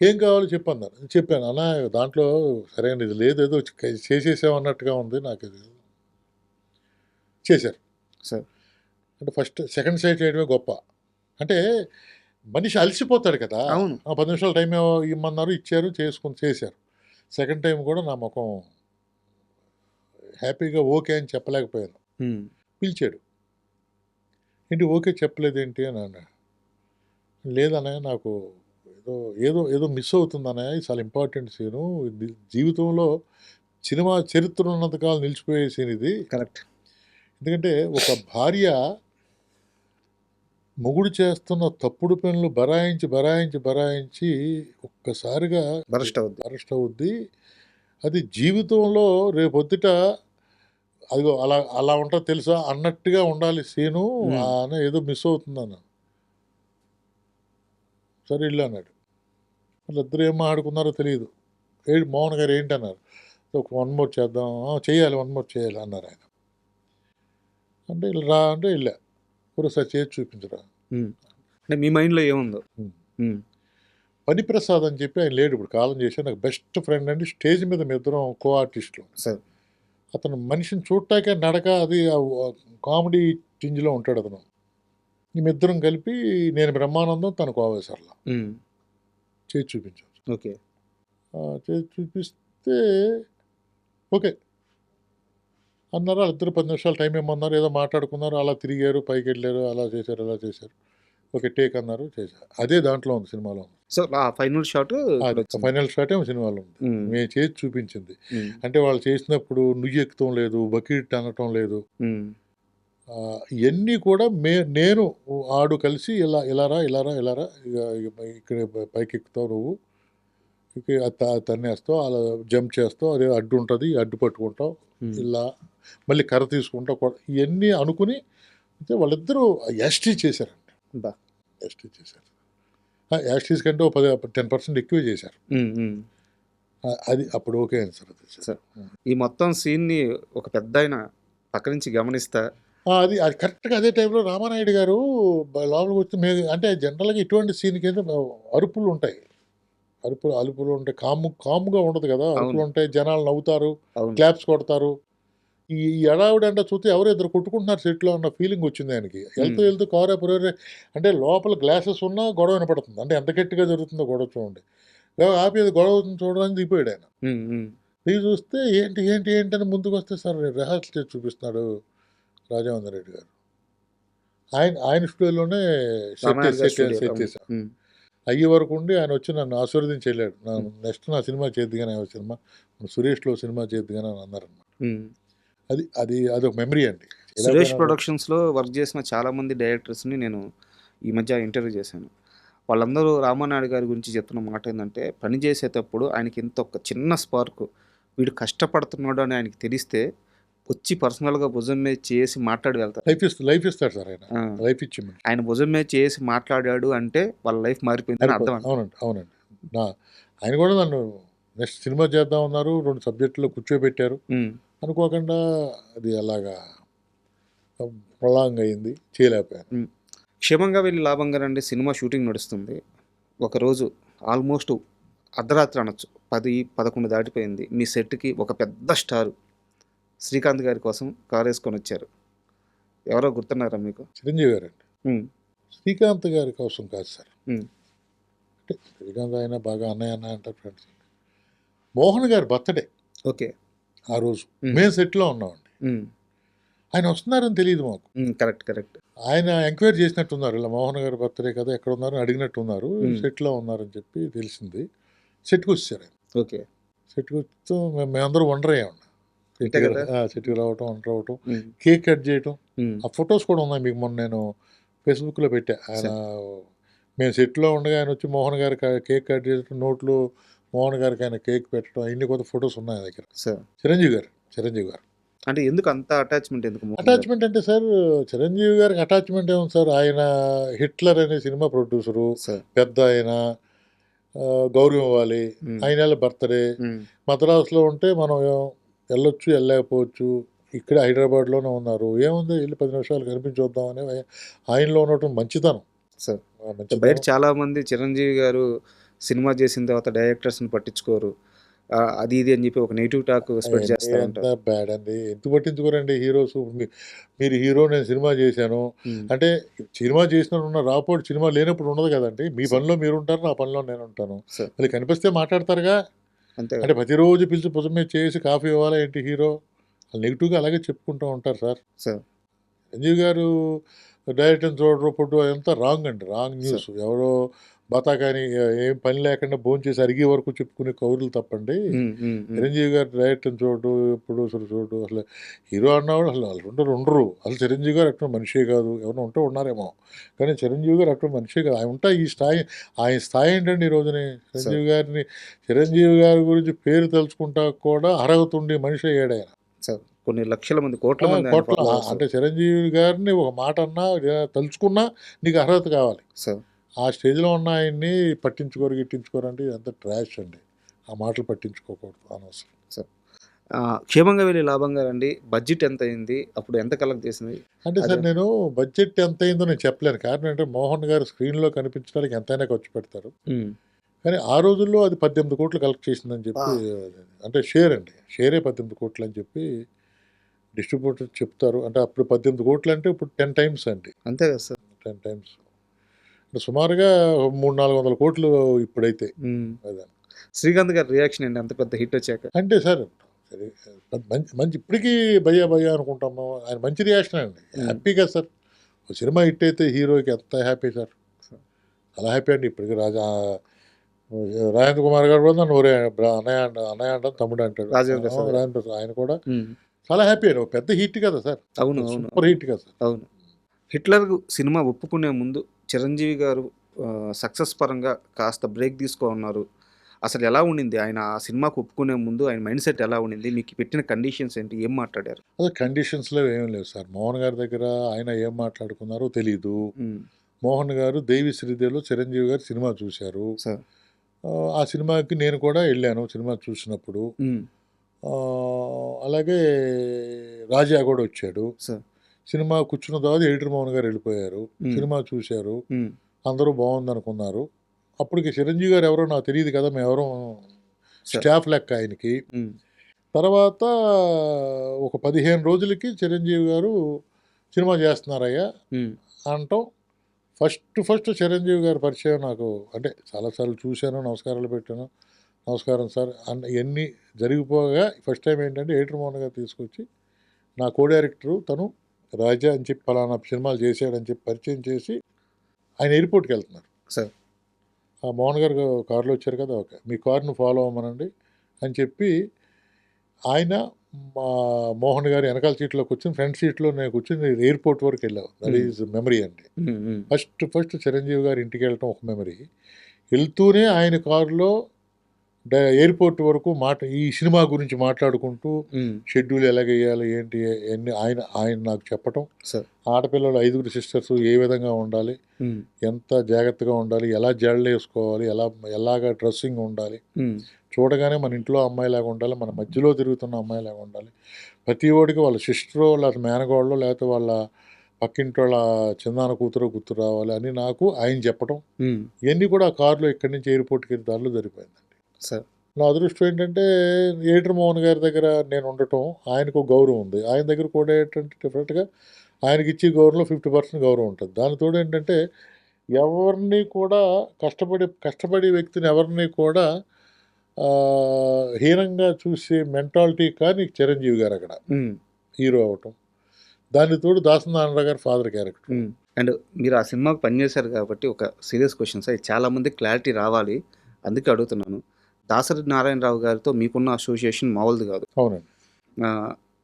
ఏం కావాలో చెప్పు అన్నారు. చెప్పాను, అన్న దాంట్లో సరైన ఇది లేదు, ఏదో చేసేసామన్నట్టుగా ఉంది నాకు, ఇది చేశారు. సార్. అంటే ఫస్ట్ సెకండ్ సైడ్ చేయడమే గొప్ప. అంటే మనిషి అలసిపోతాడు కదా. అవును. 10 నిమిషాలు టైం ఇమ్మన్నారు, ఇచ్చారు, చేశారు. సెకండ్ టైం కూడా నా ముఖం హ్యాపీగా ఓకే అని చెప్పలేకపోయాను. ఉమ్, పిలిచాడు, ఏంటి ఓకే చెప్పలేదేంటి అని అన్నా. లేదన్నయ్య, నాకు ఏదో ఏదో ఏదో మిస్ అవుతుందన్నయ్య, ఇది చాలా ఇంపార్టెంట్ సీను, ఇది జీవితంలో సినిమా చరిత్ర ఉన్నంతకాలం నిలిచిపోయే సీన్ ఇది. కరెక్ట్. ఎందుకంటే ఒక భార్య మొగుడు చేస్తున్న తప్పుడు పనులు బరాయించి ఒక్కసారిగా బరస్ట్ అవుద్ది. అరెస్ట్ అవుద్ది. అది జీవితంలో రేపొద్దుట అదిగో అలా అలా ఉంటుంది తెలుసా అన్నట్టుగా ఉండాలి సీను, అని ఏదో మిస్ అవుతుందన్న. సరే ఇల్లు అన్నాడు. వాళ్ళిద్దరు ఏం మాట్లాడుకున్నారో తెలియదు. మోహన్ గారు ఏంటి అన్నారు. ఒక 1 మోర్ చేద్దాం, చేయాలి 1 మోర్ చేయాలి అన్నారు ఆయన. అంటే రా అంటే వెళ్ళా, ఒకసారి చేసి చూపించరా. అంటే మీ మైండ్లో ఏముందో. పని ప్రసాద్ అని చెప్పి ఆయన లేడు, ఇప్పుడు కాలం చేశాను, నాకు బెస్ట్ ఫ్రెండ్ అండి. స్టేజ్ మీద మీ ఇద్దరం కో ఆర్టిస్టులు. సార్. అతను మనిషిని చూడటాకే నడక అది కామెడీ టింజ్లో ఉంటాడు అతను. మేమిద్దరం కలిపి, నేను బ్రహ్మానందం, తను కోవై సరళ, చేసి చూపించాను. ఓకే. చేసి చెప్తే ఓకే అన్నారు. వాళ్ళిద్దరు 10 నిమిషాలు టైం ఇమ్మన్నారు. ఏదో మాట్లాడుకున్నారు. అలా తిరిగారు, పైకి వెళ్ళారు, అలా చేశారు, ఇలా చేశారు. ఓకే టేక్ అన్నారు, చేశారు. అదే దాంట్లో ఉంది సినిమాలో. సో ఆ ఫైనల్ షాట్ అది ఫైనల్ షాట్ ఏమో సినిమాలో ఉంది. మేము చేసి చూపించింది. అంటే వాళ్ళు చేసినప్పుడు నుయ్యి ఎక్కుతాం లేదు, బకెట్ అనటం లేదు. ఇవన్నీ కూడా నేను ఆడు కలిసి ఇలారా ఇక్కడ పైకి ఎక్కుతావు నువ్వు, తన్నేస్తావు, అలా జంప్ చేస్తావు, అదే అడ్డు ఉంటుంది, అడ్డు పట్టుకుంటావు, ఇలా మళ్ళీ కర్ర తీసుకుంటావు, ఇవన్నీ అనుకుని అయితే వాళ్ళిద్దరూ ఎస్టీ చేశారండి. ఎస్టీ చేశారు. యాస్టీస్ కంటే 10% ఎక్కువే చేశారు. అది అప్పుడు ఓకే అయింది సార్. ఈ మొత్తం సీన్ని ఒక పెద్ద ఆయన పక్క నుంచి గమనిస్తా అది కరెక్ట్గా అదే టైంలో రామానాయుడు గారు లోపలికి వచ్చి అంటే జనరల్గా ఇటువంటి సీన్కి అయితే అరుపులు ఉంటాయి, అరుపులు ఉంటాయి, కాముగా ఉండదు కదా, అరుపులు ఉంటాయి, జనాలు నవ్వుతారు, క్లాప్స్ కొడతారు. ఈ ఎడావిడ అంటే చూస్తే ఎవరు ఇద్దరు కొట్టుకుంటున్నారు సెట్లో అన్న ఫీలింగ్ వచ్చింది ఆయనకి. వెళ్తూ కారే పురే అంటే లోపల గ్లాసెస్ ఉన్నా గొడవ వినపడుతుంది. అంటే ఎంత గట్టిగా జరుగుతుందో గొడవ చూడండి. ఆపి గొడవ చూడడానికి దిగిపోయాడు ఆయన. దిగి చూస్తే ఏంటి ఏంటి ఏంటి అని ముందుకు వస్తే సార్ రిహార్సల్ చేసి చూపిస్తున్నాడు రాజేంద్ర రెడ్డి గారు. ఆయన స్టూడియోలోనే సెట్ చేశాను. అయ్యే వరకు ఉండి ఆయన వచ్చి నన్ను ఆశీర్వదించి వెళ్ళాడు. నెక్స్ట్ నా సినిమా చేద్దిగానే సినిమా సురేష్లో సినిమా చేద్దిగానే అని అన్నారన్నమాట. అది అదొక మెమరీ అండి. సురేష్ ప్రొడక్షన్స్లో వర్క్ చేసిన చాలామంది డైరెక్టర్స్ని నేను ఈ మధ్య ఇంటర్వ్యూ చేశాను. వాళ్ళందరూ రామానాయుడు గారి గురించి చెప్తున్న మాట ఏంటంటే, పని చేసేటప్పుడు ఆయనకి ఎంత ఒక చిన్న స్పార్క్, వీడు కష్టపడుతున్నాడు అని ఆయనకి తెలిస్తే వచ్చి పర్సనల్గా భుజం మీద చేసి మాట్లాడి వెళ్తారు. లైఫ్ ఇస్తాడు సార్ ఆయన. లైఫ్ ఇచ్చి ఆయన భుజం మీద చేసి మాట్లాడాడు అంటే వాళ్ళ లైఫ్ మారిపోయిందని అర్థం. అవునండి. ఆయన కూడా నన్ను నెక్స్ట్ సినిమా చేద్దాం అన్నారు, 2 సబ్జెక్టులో కూర్చోబెట్టారు. అనుకోకుండా అది అలాగా ప్రొలాంగ్ అయింది, చేయలేకపోయాను. క్షేమంగా వెళ్ళి లాభంగా రండి సినిమా షూటింగ్ నడుస్తుంది. ఒకరోజు ఆల్మోస్ట్ అర్ధరాత్రి అనొచ్చు, 10-11 దాటిపోయింది. మీ సెట్కి ఒక పెద్ద స్టార్ శ్రీకాంత్ గారి కోసం కారు వేసుకొని వచ్చారు. ఎవరో గుర్తున్నారా మీకు? చిరంజీవి గారు అండి. శ్రీకాంత్ గారి కోసం కాదు సార్. అంటే శ్రీకాంత్ ఆయన బాగా అన్నయ్య అంటారు ఫ్రెండ్స్. మోహన్ గారి బర్త్డే. ఓకే. ఆ రోజు మేము సెట్లో ఉన్నామండి. ఆయన వస్తున్నారని తెలియదు మాకు. కరెక్ట్. ఆయన ఎంక్వైరీ చేసినట్టున్నారు, ఇలా మోహన్ గారి బర్త్డే కదా, ఎక్కడ ఉన్నారు అడిగినట్టున్నారు. సెట్లో ఉన్నారని చెప్పి తెలిసింది. సెట్కి వచ్చారు ఆయన. ఓకే. సెట్కి వస్తూ మేమందరూ వండర్ అయ్యామండి. సెట్కి రావటం, వండర్ అవటం, కేక్ కట్ చేయటం. ఆ ఫొటోస్ కూడా ఉన్నాయి మీకు. మొన్న నేను ఫేస్బుక్లో పెట్టా. ఆయన మేము సెట్లో ఉండగా ఆయన వచ్చి మోహన్ గారి కేక్ కట్ చేయటం, నోట్లో మోహన్ గారికి ఆయన కేక్ పెట్టడం, ఇన్ని కొత్త ఫొటోస్ ఉన్నాయి దగ్గర. చిరంజీవి గారు అంటే ఎందుకు అంత అటాచ్మెంట్? అటాచ్మెంట్ అంటే సార్, చిరంజీవి గారికి అటాచ్మెంట్ ఏముంది సార్, ఆయన హిట్లర్ అనే సినిమా ప్రొడ్యూసరు, పెద్ద ఆయన, గౌరవం ఇవ్వాలి. ఆయన బర్త్డే మద్రాసులో ఉంటే మనం వెళ్ళొచ్చు, వెళ్ళలేకపోవచ్చు. ఇక్కడ హైదరాబాద్లోనే ఉన్నారు, ఏముంది వెళ్ళి 10 నిమిషాలు కనిపించొద్దాం అనే ఆయనలో ఉన్నటువంటి మంచితనం సార్. బయట చాలామంది చిరంజీవి గారు సినిమా చేసిన తర్వాత డైరెక్టర్స్ని పట్టించుకోరు, అది ఇది అని చెప్పి ఒక నెగిటివ్ టాక్ స్ప్రెడ్ చేస్తారు. ఎంత బ్యాడ్ అండి, ఎందుకు పట్టించుకోరండి హీరోస్? మీరు హీరో, నేను సినిమా చేశాను అంటే సినిమా చేసిన రాపోర్ట్ సినిమా లేనప్పుడు ఉండదు కదండి. మీ పనిలో మీరు ఉంటారు, నా పనిలో నేను ఉంటాను. అది కనిపిస్తే మాట్లాడతారుగా. అంటే ప్రతిరోజు పిలిచి భుజం మీద చేసి కాఫీ ఇవ్వాలా ఏంటి హీరో? నెగిటివ్గా అలాగే చెప్పుకుంటూ ఉంటారు సార్. సంజీవ్ గారు డైరెక్టర్ చూడరు, పొట్టు అదంతా రాంగ్ అండి, రాంగ్ న్యూస్. ఎవరో బతాకాని ఏం పని లేకుండా భోంచేసి అరిగే వరకు చెప్పుకునే కౌరులు తప్పండి. చిరంజీవి గారు డైరెక్టర్ చూడు, ప్రొడ్యూసర్ చూడు, అసలు హీరో అన్నవాడు అసలు వాళ్ళు ఉండరు. అసలు చిరంజీవి గారు అటువంటి మనిషే కాదు. ఎవరైనా ఉంటే ఉన్నారేమో, కానీ చిరంజీవి గారు అటువంటి మనిషే కాదు. ఆయన ఉంటా ఈ స్థాయి, ఆయన స్థాయి ఏంటండి ఈ రోజుని? చిరంజీవి గారి గురించి పేరు తలుచుకుంటా కూడా అర్హత ఉండే మనిషి అయ్యాడు ఆయన. కొన్ని లక్షల మంది, కోట్ల అంటే చిరంజీవి గారిని ఒక మాట అన్నా తలుచుకున్నా నీకు అర్హత కావాలి. ఆ స్టేజ్లో ఉన్న ఆయన్ని పట్టించుకోరు, గిట్టించుకోరు అంటే ఎంత ట్రాష్ అండి. ఆ మాటలు పట్టించుకోకూడదు, అనవసరం. సార్ క్షేమంగా వెళ్ళి లాభంగా రండి బడ్జెట్ ఎంత అయింది, అప్పుడు ఎంత కలెక్ట్ చేసింది? అంటే సార్ నేను బడ్జెట్ ఎంత అయిందో నేను చెప్పలేను. కారణం అంటే మోహన్ గారు స్క్రీన్లో కనిపించడానికి ఎంతైనా ఖర్చు పెడతారు. కానీ ఆ రోజుల్లో అది 18 కోట్లు కలెక్ట్ చేసిందని చెప్పి, అంటే షేరే 18 కోట్లు అని చెప్పి డిస్ట్రిబ్యూటర్ చెప్తారు. అంటే అప్పుడు 18 కోట్లు అంటే ఇప్పుడు 10 టైమ్స్ అండి. అంతే కదా సార్, 10 టైమ్స్. అంటే సుమారుగా 300-400 కోట్లు ఇప్పుడైతే. శ్రీకాంత్ గారి రియాక్షన్ ఏంటి అంత పెద్ద హిట్ వచ్చాక? అంటే సార్ సరే, మంచి మంచి ఇప్పటికీ భయ్యా భయ్యా అనుకుంటాము. ఆయన మంచి రియాక్షన్ అండి, హ్యాపీ కదా సార్. ఒక సినిమా హిట్ అయితే హీరోకి ఎంత హ్యాపీ సార్, చాలా హ్యాపీ అండి. ఇప్పటికి రాజేంద్ర కుమార్ గారు కూడా నన్ను అన్నయ్య అంటాను, తమ్ముడు అంటాడు. రాజేంద్ర ప్రసాద్ గారు. రాజేంద్ర ప్రసాద్ ఆయన కూడా చాలా హ్యాపీ అండి. ఒక పెద్ద హిట్ కదా సార్, అవును అవును సూపర్ హిట్ కదా సార్. అవును. హిట్లర్ సినిమా ఒప్పుకునే ముందు చిరంజీవి గారు సక్సెస్ పరంగా కాస్త బ్రేక్ తీసుకోన్నారు. అసలు ఎలా ఉండింది ఆయన ఆ సినిమాకు ఒప్పుకునే ముందు ఆయన మైండ్ సెట్ ఎలా ఉండింది? మీకు పెట్టిన కండిషన్స్ ఏంటి, ఏం మాట్లాడారు? అదే కండిషన్స్లో ఏం లేవు సార్. మోహన్ గారి దగ్గర ఆయన ఏం మాట్లాడుకున్నారో తెలీదు. మోహన్ గారు దేవి శ్రీదేవిలో చిరంజీవి గారు సినిమా చూశారు. సార్ ఆ సినిమాకి నేను కూడా వెళ్ళాను సినిమా చూసినప్పుడు. అలాగే రాజా కూడా వచ్చాడు. సార్ సినిమా కూర్చున్న తర్వాత ఎడిటర్ మోహన్ గారు వెళ్ళిపోయారు. సినిమా చూశారు, అందరూ బాగుంది అనుకున్నారు. అప్పటికి చిరంజీవి గారు ఎవరో నాకు తెలియదు కదా, మేము ఎవరో స్టాఫ్ లెక్క ఆయనకి. తర్వాత ఒక 15 రోజులకి చిరంజీవి గారు సినిమా చేస్తున్నారయ్యా అంటాం. ఫస్ట్ చిరంజీవి గారి పరిచయం నాకు, అంటే చాలాసార్లు చూశాను, నమస్కారాలు పెట్టాను, నమస్కారం సార్ అన్న ఇవన్నీ జరిగిపోగా ఫస్ట్ టైం ఏంటంటే ఎడిటర్ మోహన్ గారు తీసుకొచ్చి నా కో డైరెక్టరు తను రాజా అని చెప్పి ఫలానా సినిమాలు చేశాడని చెప్పి పరిచయం చేసి ఆయన ఎయిర్పోర్ట్కి వెళ్తున్నారు సార్. ఆ మోహన్ గారు కారులో వచ్చారు కదా, ఓకే మీ కార్ను ఫాలో అవ్వమనండి అని చెప్పి ఆయన మా మోహన్ గారు వెనకాల సీట్లో కూర్చొని ఫ్రంట్ సీట్లో నేను కూర్చొని ఎయిర్పోర్ట్ వరకు వెళ్ళావు. దట్ ఈజ్ మెమరీ అండి. ఫస్ట్ చిరంజీవి గారు ఇంటికి వెళ్ళటం ఒక మెమరీ. వెళ్తూనే ఆయన కారులో ఎయిర్పోర్ట్ వరకు ఈ సినిమా గురించి మాట్లాడుకుంటూ షెడ్యూల్ ఎలాగేయాలి ఏంటి అన్ని ఆయన నాకు చెప్పటం. ఆడపిల్లలు 5 సిస్టర్స్ ఏ విధంగా ఉండాలి, ఎంత జాగ్రత్తగా ఉండాలి, ఎలా జడలు వేసుకోవాలి, ఎలాగా డ్రెస్సింగ్ ఉండాలి, చూడగానే మన ఇంట్లో అమ్మాయిలాగా ఉండాలి, మన మధ్యలో తిరుగుతున్న అమ్మాయిలాగా ఉండాలి, ప్రతి ఓడికి వాళ్ళ సిస్టరో లేకపోతే మేనగోళ్ళో లేకపోతే వాళ్ళ పక్కింటి వాళ్ళ చిన్నాన్న కూతురు గుర్తు రావాలి అని నాకు ఆయన చెప్పటం. ఇవన్నీ కూడా ఆ కారులో ఇక్కడి నుంచి ఎయిర్పోర్ట్కి వెళ్ళి దారిలో జరిగిపోయిందండి సార్. నా అదృష్టం ఏంటంటే ఎడిటర్ మోహన్ గారి దగ్గర నేను ఉండటం, ఆయనకు గౌరవం ఉంది. ఆయన దగ్గర కూడా ఏంటంటే డిఫరెంట్గా ఆయనకి ఇచ్చే గౌరవంలో 50% గౌరవం ఉంటుంది. దానితోడు ఏంటంటే ఎవరిని కూడా కష్టపడే వ్యక్తిని ఎవరిని కూడా హీనంగా చూసే మెంటాలిటీ కానీ చిరంజీవి గారు అక్కడ హీరో అవటం. దానితోడు దాసనారాయణ గారు ఫాదర్ క్యారెక్టర్. అండ్ మీరు ఆ సినిమాకు పనిచేశారు కాబట్టి ఒక సీరియస్ క్వశ్చన్స్ అవి చాలామంది క్లారిటీ రావాలి, అందుకే అడుగుతున్నాను. దాసరి నారాయణరావు గారితో మీకున్న అసోసియేషన్ మామూలుది కాదు. అవునండి.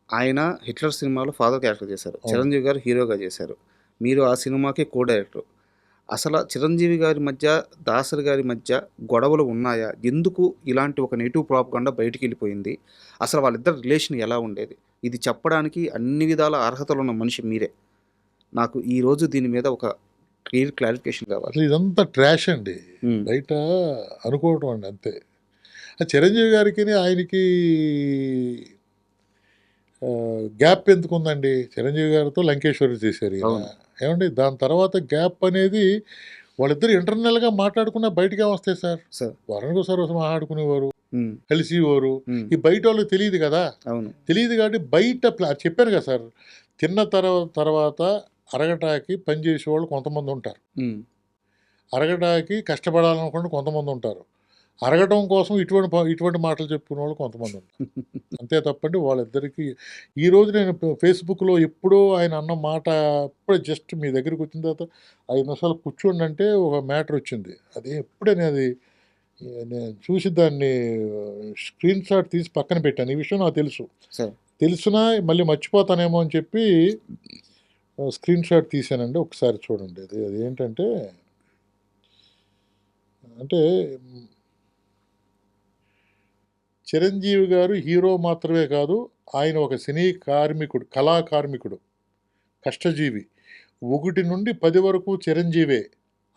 ఆయన హిట్లర్ సినిమాలో ఫాదర్ క్యారెక్టర్ చేశారు, చిరంజీవి గారు హీరోగా చేశారు, మీరు ఆ సినిమాకి కో డైరెక్టర్. అసలు చిరంజీవి గారి మధ్య దాసరి గారి మధ్య గొడవలు ఉన్నాయా? ఎందుకు ఇలాంటి ఒక నెగిటివ్ ప్రాపగండా బయటికి వెళ్ళిపోయింది? అసలు వాళ్ళిద్దరు రిలేషన్ ఎలా ఉండేది? ఇది చెప్పడానికి అన్ని విధాల అర్హతలు ఉన్న మనిషి మీరే. నాకు ఈరోజు దీని మీద ఒక క్లారిఫికేషన్ కావాలి. అసలు ఇదంతా ట్రాష్ అండి, బయట అనుకోవటం అండి అంతే. చిరంజీవి గారికి ఆయనకి గ్యాప్ ఎందుకు ఉందండి? చిరంజీవి గారితో లంకేశ్వరి చేశారు ఏమండి, దాని తర్వాత గ్యాప్ అనేది వాళ్ళిద్దరు ఇంటర్నల్గా మాట్లాడుకున్న బయటకే వస్తాయి సార్. వారానికి ఒకసారి మాట్లాడుకునేవారు, కలిసివారు. ఈ బయట వాళ్ళకి తెలియదు కదా, తెలియదు కాబట్టి బయట చెప్పాను కదా సార్, తిన్న తర్వాత అరగటాకి పనిచేసేవాళ్ళు కొంతమంది ఉంటారు, అరగటాకి కష్టపడాలనుకుంటే కొంతమంది ఉంటారు, అరగటం కోసం ఇటువంటి మాటలు చెప్పుకునే వాళ్ళు కొంతమంది ఉంటారు. అంతే తప్పండి వాళ్ళిద్దరికీ. ఈరోజు నేను ఫేస్బుక్లో ఎప్పుడో ఆయన అన్న మాట ఇప్పుడే జస్ట్ మీ దగ్గరికి వచ్చిన తర్వాత 5 నిమిషాలు కూర్చోండి అంటే ఒక మ్యాటర్ వచ్చింది. అది ఎప్పుడైనా అది నేను చూసి దాన్ని స్క్రీన్ షాట్ తీసి పక్కన పెట్టాను. ఈ విషయం నాకు తెలిసినా మళ్ళీ మర్చిపోతానేమో అని చెప్పి స్క్రీన్ షాట్ తీసానండి, ఒకసారి చూడండి. అది ఏంటంటే చిరంజీవి గారు హీరో మాత్రమే కాదు, ఆయన ఒక సినీ కార్మికుడు, కళా కార్మికుడు, కష్టజీవి. 1 నుండి 10 వరకు చిరంజీవే,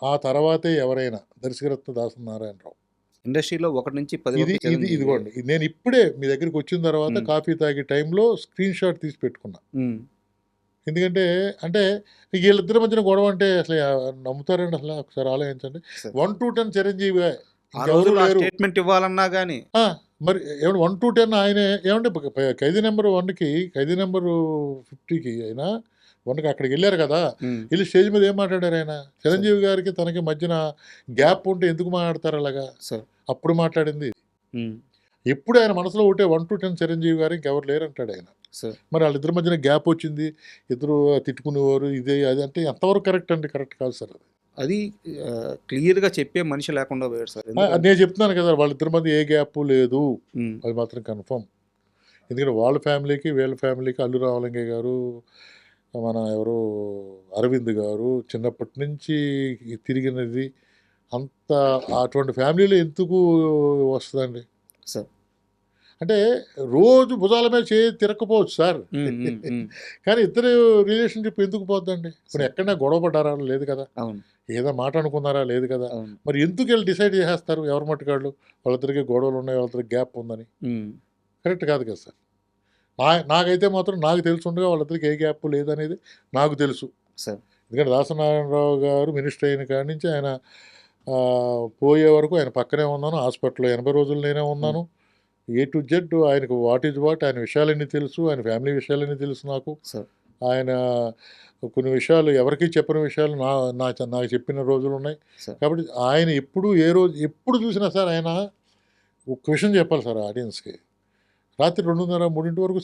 ఆ తర్వాతే ఎవరైనా. దర్శకరత్న దాసనారాయణరావు. ఇండస్ట్రీలో 1 నుంచి 10 ఇదిగోండి, నేను ఇప్పుడే మీ దగ్గరికి వచ్చిన తర్వాత కాఫీ తాగే టైంలో స్క్రీన్ షాట్ తీసి పెట్టుకున్నా. ఎందుకంటే వీళ్ళిద్దరి మధ్యన గొడవ అంటే అసలు నమ్ముతారండి? అసలు ఒకసారి ఆలోచించండి. 1 to 10 చిరంజీవి, స్టేట్మెంట్ ఇవ్వాలన్నా కానీ మరి ఏమంటే 1 to 10 ఆయనే. ఏమంటే ఖైదీ నెంబర్ 1కి ఖైదీ నెంబర్ 50కి అయినా మొన్నకి అక్కడికి వెళ్ళారు కదా, ఉమ్, వెళ్ళి స్టేజ్ మీద ఏం మాట్లాడారు ఆయన? చిరంజీవి గారికి తనకి మధ్యన గ్యాప్ ఉంటే ఎందుకు మాట్లాడతారు అలాగా? సార్. అప్పుడు మాట్లాడింది. ఉమ్, ఎప్పుడు ఆయన మనసులో ఉంటే 1 to 10 చిరంజీవి గారు ఇంకెవరు లేరు అంటాడు ఆయన. సార్. మరి వాళ్ళిద్దరి మధ్యన గ్యాప్ వచ్చింది, ఇద్దరు తిట్టుకునేవారు, ఇదే అది అంటే ఎంతవరకు కరెక్ట్ అండి? కరెక్ట్ కాదు సార్ అది. అది క్లియర్గా చెప్పే మనిషి లేకుండా పోయాడు సార్. అది ఎందుకంటే నేను చెప్తున్నాను కదా, వాళ్ళిద్దరి మధ్య ఏ గ్యాప్ లేదు, ఉమ్, అది మాత్రం కన్ఫర్మ్. ఎందుకంటే వాళ్ళ ఫ్యామిలీకి వీళ్ళ ఫ్యామిలీకి అల్లు రామలింగయ్య గారు, మన ఎవరు అరవింద్ గారు చిన్నప్పటి నుంచి తిరిగినది అంత, అటువంటి ఫ్యామిలీలో ఎందుకు వస్తుందండి? సార్. అంటే రోజు భుజాల మీద తిరగకపోవచ్చు సార్, ఉమ్, ఉమ్, ఉమ్, కానీ ఇద్దరు రిలేషన్షిప్ ఎందుకు పోద్దండి? ఇప్పుడు ఎక్కడైనా గొడవ పడ్డారా? లేదు కదా. అవును, ఏదో మాట అనుకున్నారా? లేదు కదా. అవును. మరి ఎందుకు వెళ్ళి డిసైడ్ చేసేస్తారు ఎవరి మట్టుకాళ్ళు వాళ్ళిద్దరికి గొడవలు ఉన్నాయి, వాళ్ళిద్దరికి గ్యాప్ ఉందని? ఉమ్, కరెక్ట్ కాదు కదా సార్. నాకైతే మాత్రం నాకు తెలుసు ఉండగా వాళ్ళిద్దరికి ఏ గ్యాప్ లేదనేది నాకు తెలుసు. సార్. ఎందుకంటే దాసనారాయణరావు గారు మినిస్టర్ అయిన కాడి నుంచి ఆయన పోయే వరకు ఆయన పక్కనే ఉన్నాను, హాస్పిటల్లో 80 రోజులు నేనే ఉన్నాను. ఏ టు జెడ్ ఆయనకు వాట్ ఈజ్ వాట్, ఆయన విషయాలన్నీ తెలుసు, ఆయన ఫ్యామిలీ విషయాలన్నీ తెలుసు నాకు. సార్. ఆయన కొన్ని విషయాలు ఎవరికీ చెప్పని విషయాలు నాకు చెప్పిన రోజులు ఉన్నాయి. సార్. కాబట్టి ఆయన ఎప్పుడు చూసినా సార్ ఆయన ఒక విషయం చెప్పాలి సార్ ఆడియన్స్కి. రాత్రి 2:30, 3 వరకు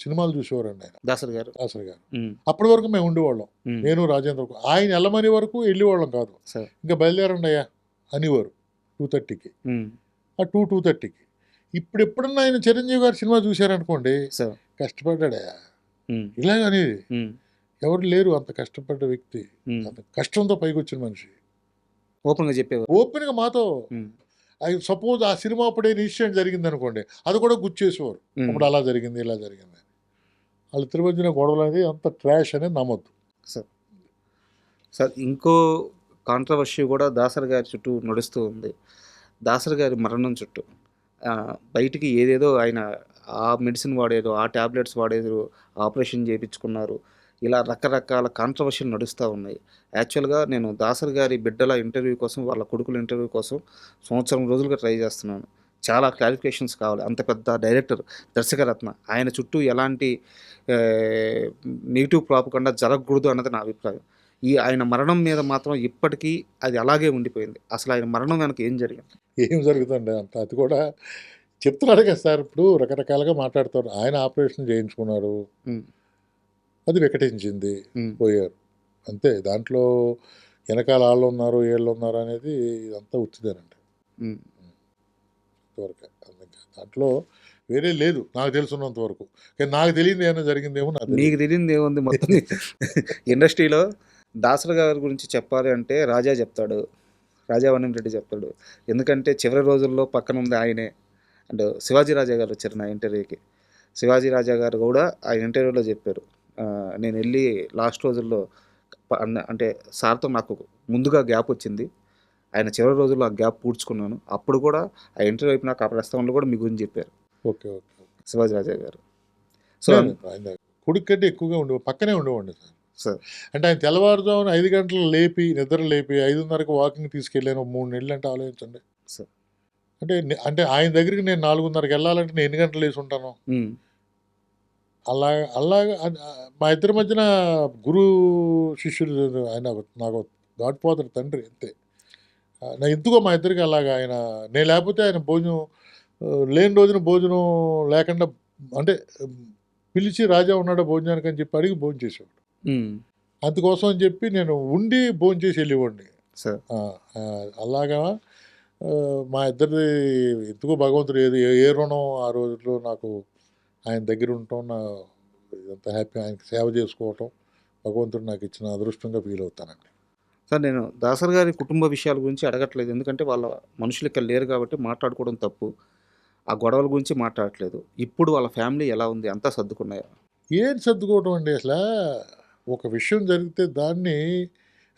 సినిమాలు చూసేవారండి ఆయన, దాసరి గారు. దాసరి గారు. ఉమ్, అప్పటి వరకు మేము ఉండేవాళ్ళం, ఉమ్, నేను రాజేంద్ర. ఆయన వెళ్ళమని వరకు వెళ్ళేవాళ్ళం కాదు. సార్. ఇంకా బయలుదేరండి అయ్యా అనేవారు 2:30కి, ఉమ్, 2:30కి. ఇప్పుడు ఎప్పుడన్నా ఆయన చిరంజీవి గారు సినిమా చూశారనుకోండి, సార్. కష్టపడ్డాడయా ఉమ్, ఇలాగనేది. ఉమ్, ఎవరు లేరు అంత కష్టపడ్డ వ్యక్తి, ఉమ్. అంత కష్టంతో పైకి వచ్చిన మనిషి. ఓపెన్గా చెప్పేవారు. ఓపెన్గా మాతో ఉమ్, సపోజ్ ఆ సినిమా అప్పుడే ఇన్సిడెంట్ జరిగింది అనుకోండి, అది కూడా గుర్చేసేవారు. ఉమ్. అప్పుడు అలా జరిగింది, ఇలా జరిగింది. వాళ్ళు తిరుమల గొడవలు అనేది అంత ట్రాష్ అనేది నమ్మొద్దు. సార్, ఇంకో కాంట్రవర్సీ కూడా దాసరి గారి చుట్టూ నడుస్తూ ఉంది. దాసరి గారి మరణం చుట్టూ బయటికి ఏదేదో ఆయన ఆ మెడిసిన్ వాడేదో, ఆ ట్యాబ్లెట్స్ వాడేదో, ఆపరేషన్ చేయించుకున్నారు, ఇలా రకరకాల కాంట్రవర్సీలు నడుస్తూ ఉన్నాయి. యాక్చువల్గా నేను దాసరి గారి బిడ్డల ఇంటర్వ్యూ కోసం, వాళ్ళ కొడుకుల ఇంటర్వ్యూ కోసం సంవత్సరం రోజులుగా ట్రై చేస్తున్నాను. చాలా క్లారిఫికేషన్స్ కావాలి. అంత పెద్ద డైరెక్టర్, దర్శకరత్న, ఆయన చుట్టూ ఎలాంటి నెగిటివ్ ప్రాపకుండా జరగకూడదు అన్నది నా అభిప్రాయం. ఆయన మరణం మీద మాత్రం ఇప్పటికీ అది అలాగే ఉండిపోయింది. అసలు ఆయన మరణం వెనక ఏం జరిగింది? ఏం జరుగుతుంది అంత, అది కూడా చెప్తున్నాడు కదా సార్. ఇప్పుడు రకరకాలుగా మాట్లాడుతారు. ఆయన ఆపరేషన్ చేయించుకున్నారు, ఉమ్, అది వికటించింది, ఉమ్, పోయారు అంతే. దాంట్లో వెనకాల వాళ్ళు ఉన్నారు, వీళ్ళు ఉన్నారు అనేది ఇదంతా ఉత్తిదేనండి ఉమ్. ఇంతవరకు. దాంట్లో వేరే లేదు నాకు తెలుసున్నంత వరకు. కానీ నాకు తెలియదు ఏమైనా జరిగిందేమో. నీకు తెలియదు ఏముంది? మొత్తం ఇండస్ట్రీలో దాసరి గారి గురించి చెప్పాలి అంటే రాజా చెప్తాడు, రాజా వనంరెడ్డి చెప్తాడు. ఎందుకంటే చివరి రోజుల్లో పక్కన ఉంది ఆయనే. అండ్ శివాజీ రాజా గారు వచ్చారు నా ఇంటర్వ్యూకి. శివాజీ రాజా గారు కూడా ఆ ఇంటర్వ్యూలో చెప్పారు, నేను వెళ్ళి లాస్ట్ రోజుల్లో అంటే సార్తో నాకు ముందుగా గ్యాప్ వచ్చింది, ఆయన చివరి రోజుల్లో ఆ గ్యాప్ పూడ్చుకున్నాను. అప్పుడు కూడా ఆ ఇంటర్వ్యూ అయిపోయినాక ఆ ప్రస్తావనలో కూడా మీ గురించి చెప్పారు ఓకే ఓకే శివాజీ రాజా గారు. సో ఆయన కొడుకు కంటే ఎక్కువగా పక్కనే ఉండేవాడిని సార్. సార్, అంటే ఆయన తెల్లవారుజామున 5 గంటలు లేపి, నిద్ర లేపి 5:30కి వాకింగ్ తీసుకెళ్ళాను 3 నెలలు అంటే ఆలోచించండి. సార్. అంటే ఆయన దగ్గరికి నేను 4:30కి వెళ్ళాలంటే నేను ఎన్ని గంటలు వేసి ఉంటాను? ఉమ్, అలాగా మా ఇద్దరి మధ్యన గురు శిష్యులు. ఆయన నాకు గాడ్ ఫాదర్, తండ్రి అంతే. నా ఎందుకో మా ఇద్దరికి అలాగా ఆయన, నేను లేకపోతే ఆయన భోజనం లేని రోజున భోజనం లేకుండా, అంటే పిలిచి రాజా ఉన్నాడా భోజనానికి అని చెప్పి అడిగి భోజనం చేసేవాడు. ఉమ్, అందుకోసం అని చెప్పి నేను ఉండి భోజనం చేసి వెళ్ళేవాడిని. సార్. అలాగా మా ఇద్దరిది ఎందుకో భగవంతుడు ఏ రుణం ఆ రోజుల్లో నాకు ఆయన దగ్గర ఉండటం, నా ఇదంతా హ్యాపీ, ఆయనకి సేవ చేసుకోవటం భగవంతుడు నాకు ఇచ్చిన అదృష్టంగా ఫీల్ అవుతానండి. సార్, నేను దాసరి గారి కుటుంబ విషయాల గురించి అడగట్లేదు, ఎందుకంటే వాళ్ళ మనుషులు ఇక్కడ లేరు కాబట్టి మాట్లాడుకోవడం తప్పు. ఆ గొడవల గురించి మాట్లాడట్లేదు. ఇప్పుడు వాళ్ళ ఫ్యామిలీ ఎలా ఉంది? అంతా సర్దుకున్నాయా? ఏం సర్దుకోవటం అండి అసలు? ఒక విషయం జరిగితే దాన్ని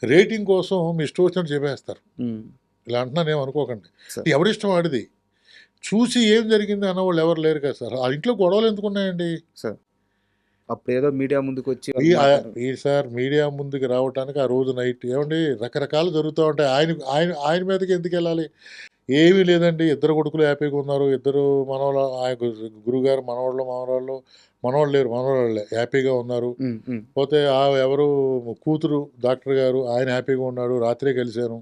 రేటింగ్ కోసం మీ ఇష్టం వచ్చినట్టు చెప్పేస్తారు. ఉమ్, ఇలా అంటున్నాను ఏమనుకోకండి. సార్. ఎవరిష్టం వాడిది. చూసి ఏం జరిగింది అన్నవాళ్ళు ఎవరు లేరు కదా సార్. ఆ ఇంట్లో గొడవలు ఎందుకు ఉన్నాయండి? సార్, అప్పుడు ఏదో మీడియా ముందుకు వచ్చి సార్ మీడియా ముందుకు రావడానికి ఆ రోజు నైట్ ఏమండి రకరకాలు జరుగుతూ ఉంటాయి. ఆయన ఆయన ఆయన మీదకి ఎందుకు వెళ్ళాలి? ఏమీ లేదండి. ఇద్దరు కొడుకులు హ్యాపీగా ఉన్నారు. ఇద్దరు మనవళ్ళ గురువుగారు మనవాళ్ళు లేరు, మనవరాళ్ళే హ్యాపీగా ఉన్నారు. పోతే ఎవరు కూతురు డాక్టర్ గారు ఆయన హ్యాపీగా ఉన్నాడు. రాత్రే కలిశాను.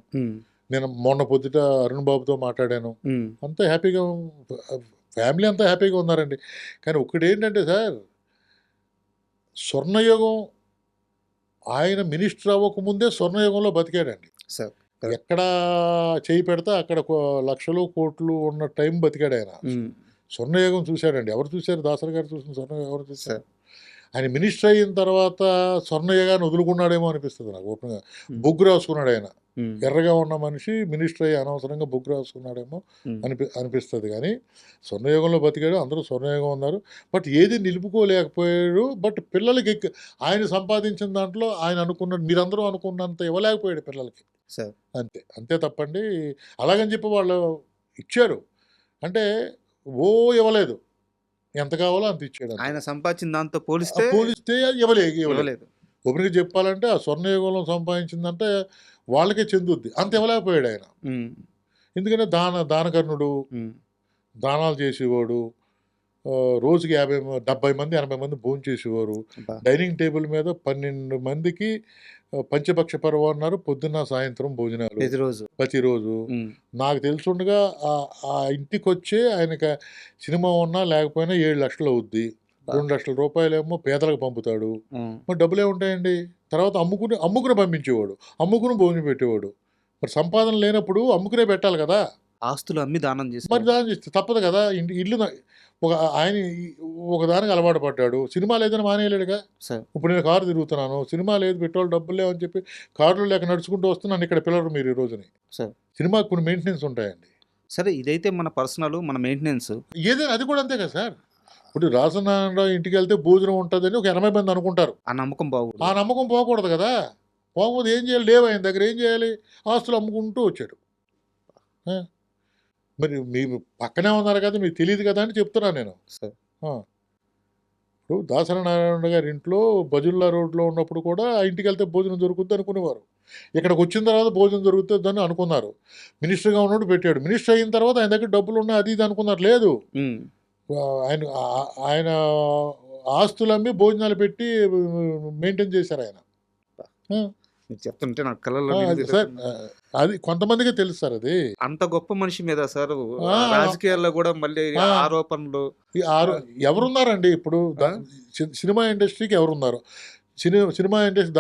నేను మొన్న పొద్దుట అరుణ్ బాబుతో మాట్లాడాను. అంతా హ్యాపీగా ఫ్యామిలీ అంతా హ్యాపీగా ఉన్నారండి. కానీ ఒక్కటేంటంటే సార్, స్వర్ణయుగం ఆయన మినిస్టర్ అవ్వకముందే స్వర్ణయుగంలో బతికాడండి. సార్ ఎక్కడ చేయి పెడితే అక్కడ లక్షలు కోట్లు ఉన్న టైం బతికాడు ఆయన. స్వర్ణయుగం చూశాడండి. ఎవరు చూశారు? దాసరి గారు చూసిన స్వర్ణయుగం ఎవరు చూశారు? ఆయన మినిస్టర్ అయిన తర్వాత స్వర్ణయుగాన్ని వదులుకున్నాడేమో అనిపిస్తుంది నాకు ఓపెన్గా. బొగ్గు రాసుకున్నాడు ఆయన. ఎర్రగా ఉన్న మనిషి మినిస్టర్ అయ్యి అనవసరంగా బొగ్గు రాసుకున్నాడేమో అనిపిస్తుంది. కానీ స్వర్ణయుగంలో బతికాడు, అందరూ స్వర్ణయుగం ఉన్నారు. బట్ ఏది నిలుపుకోలేకపోయాడు. బట్ పిల్లలకి ఆయన సంపాదించిన దాంట్లో ఆయన అనుకున్న మీరందరూ అనుకున్నంత ఇవ్వలేకపోయాడు పిల్లలకి. అంతే తప్పండి. అలాగని చెప్పి వాళ్ళు ఇచ్చారు అంటే ఇవ్వలేదు. ఎంత కావాలో అంత ఇచ్చాడు. ఆయన సంపాదించిన దాంతో పోలిస్తే ఇవ్వలేదు. ఒకరికి చెప్పాలంటే ఆ స్వర్ణయుగంలో సంపాదించిందంటే వాళ్ళకే చెందుద్ది. అంత ఇవ్వలేకపోయాడు ఆయన. ఎందుకంటే దానకర్ణుడు, దానాలు చేసేవాడు. రోజుకి 70 మంది 80 మంది భోజనం చేసేవారు. డైనింగ్ టేబుల్ మీద 12 మందికి పంచపక్ష పర్వం అన్నారు. పొద్దున్న సాయంత్రం భోజనాలు ప్రతిరోజు. నాకు తెలుసుండగా ఆ ఇంటికి వచ్చే ఆయనకి సినిమా ఉన్నా లేకపోయినా 7 లక్షలు అవుద్ది. 2 లక్షల రూపాయలేమో పేదలకు పంపుతాడు. మరి డబ్బులు ఏముంటాయండి? తర్వాత అమ్ముకుని పంపించేవాడు. అమ్ముకుని భోజనం పెట్టేవాడు. మరి సంపాదన లేనప్పుడు అమ్ముకునే పెట్టాలి కదా. ఆస్తులు అమ్మి దానం చేసి మరి దానం చేస్తే తప్పదు కదా. ఇల్లు ఆయన ఒకదానికి అలవాటు పడ్డాడు. సినిమా లేదని మానేయలేడుగా. ఇప్పుడు నేను కారు తిరుగుతున్నాను, సినిమా లేదు, పెట్రోల్ డబ్బులు లేవని చెప్పి కారులో లేక నడుచుకుంటూ వస్తున్నాను. ఇక్కడ పిల్లలు మీరు ఈ రోజుని సినిమాకి కొన్ని మెయింటెనెన్స్ ఉంటాయండి. సరే, ఇదైతే మన పర్సనల్, మన మెయింటెనెన్స్ ఏదైనా అది కూడా అంతే కదా సార్. ఇప్పుడు రాజనారాయణరావు ఇంటికి వెళ్తే భోజనం ఉంటుందని ఒక 80 మంది అనుకుంటారు. ఆ నమ్మకం పోకూడదు కదా. పోకపోతే ఏం చేయాలి? లేవు ఆయన దగ్గర. ఏం చేయాలి? ఆస్తులు అమ్ముకుంటూ వచ్చాడు. మరి మీరు పక్కనే ఉన్నారు కదా, మీకు తెలియదు కదా అని చెప్తున్నాను నేను. ఇప్పుడు దాసరి నారాయణ గారి ఇంట్లో బజుల్లా రోడ్లో ఉన్నప్పుడు కూడా ఆ ఇంటికి వెళ్తే భోజనం దొరుకుద్ది అనుకునేవారు. ఇక్కడికి వచ్చిన తర్వాత భోజనం దొరుకుతుందని అనుకున్నారు. మినిస్టర్గా ఉన్నప్పుడు పెట్టాడు. మినిస్టర్ అయిన తర్వాత ఆయన దగ్గర డబ్బులు ఉన్నాయి, అది ఇది అనుకున్నారు. లేదు, ఆయన ఆస్తులమ్మి భోజనాలు పెట్టి మెయింటైన్ చేశారు ఆయన. చెప్తుంటే నాకు కళ్ళలో సార్ అది కొంతమందికే తెలుసు సార్. అది అంత గొప్ప మనిషి మీద సార్ రాజకీయాల్లో కూడా మళ్ళీ ఆరోపణలు ఎవరున్నారండి? ఇప్పుడు సినిమా ఇండస్ట్రీకి ఎవరున్నారు? సినిమా ఇండస్ట్రీ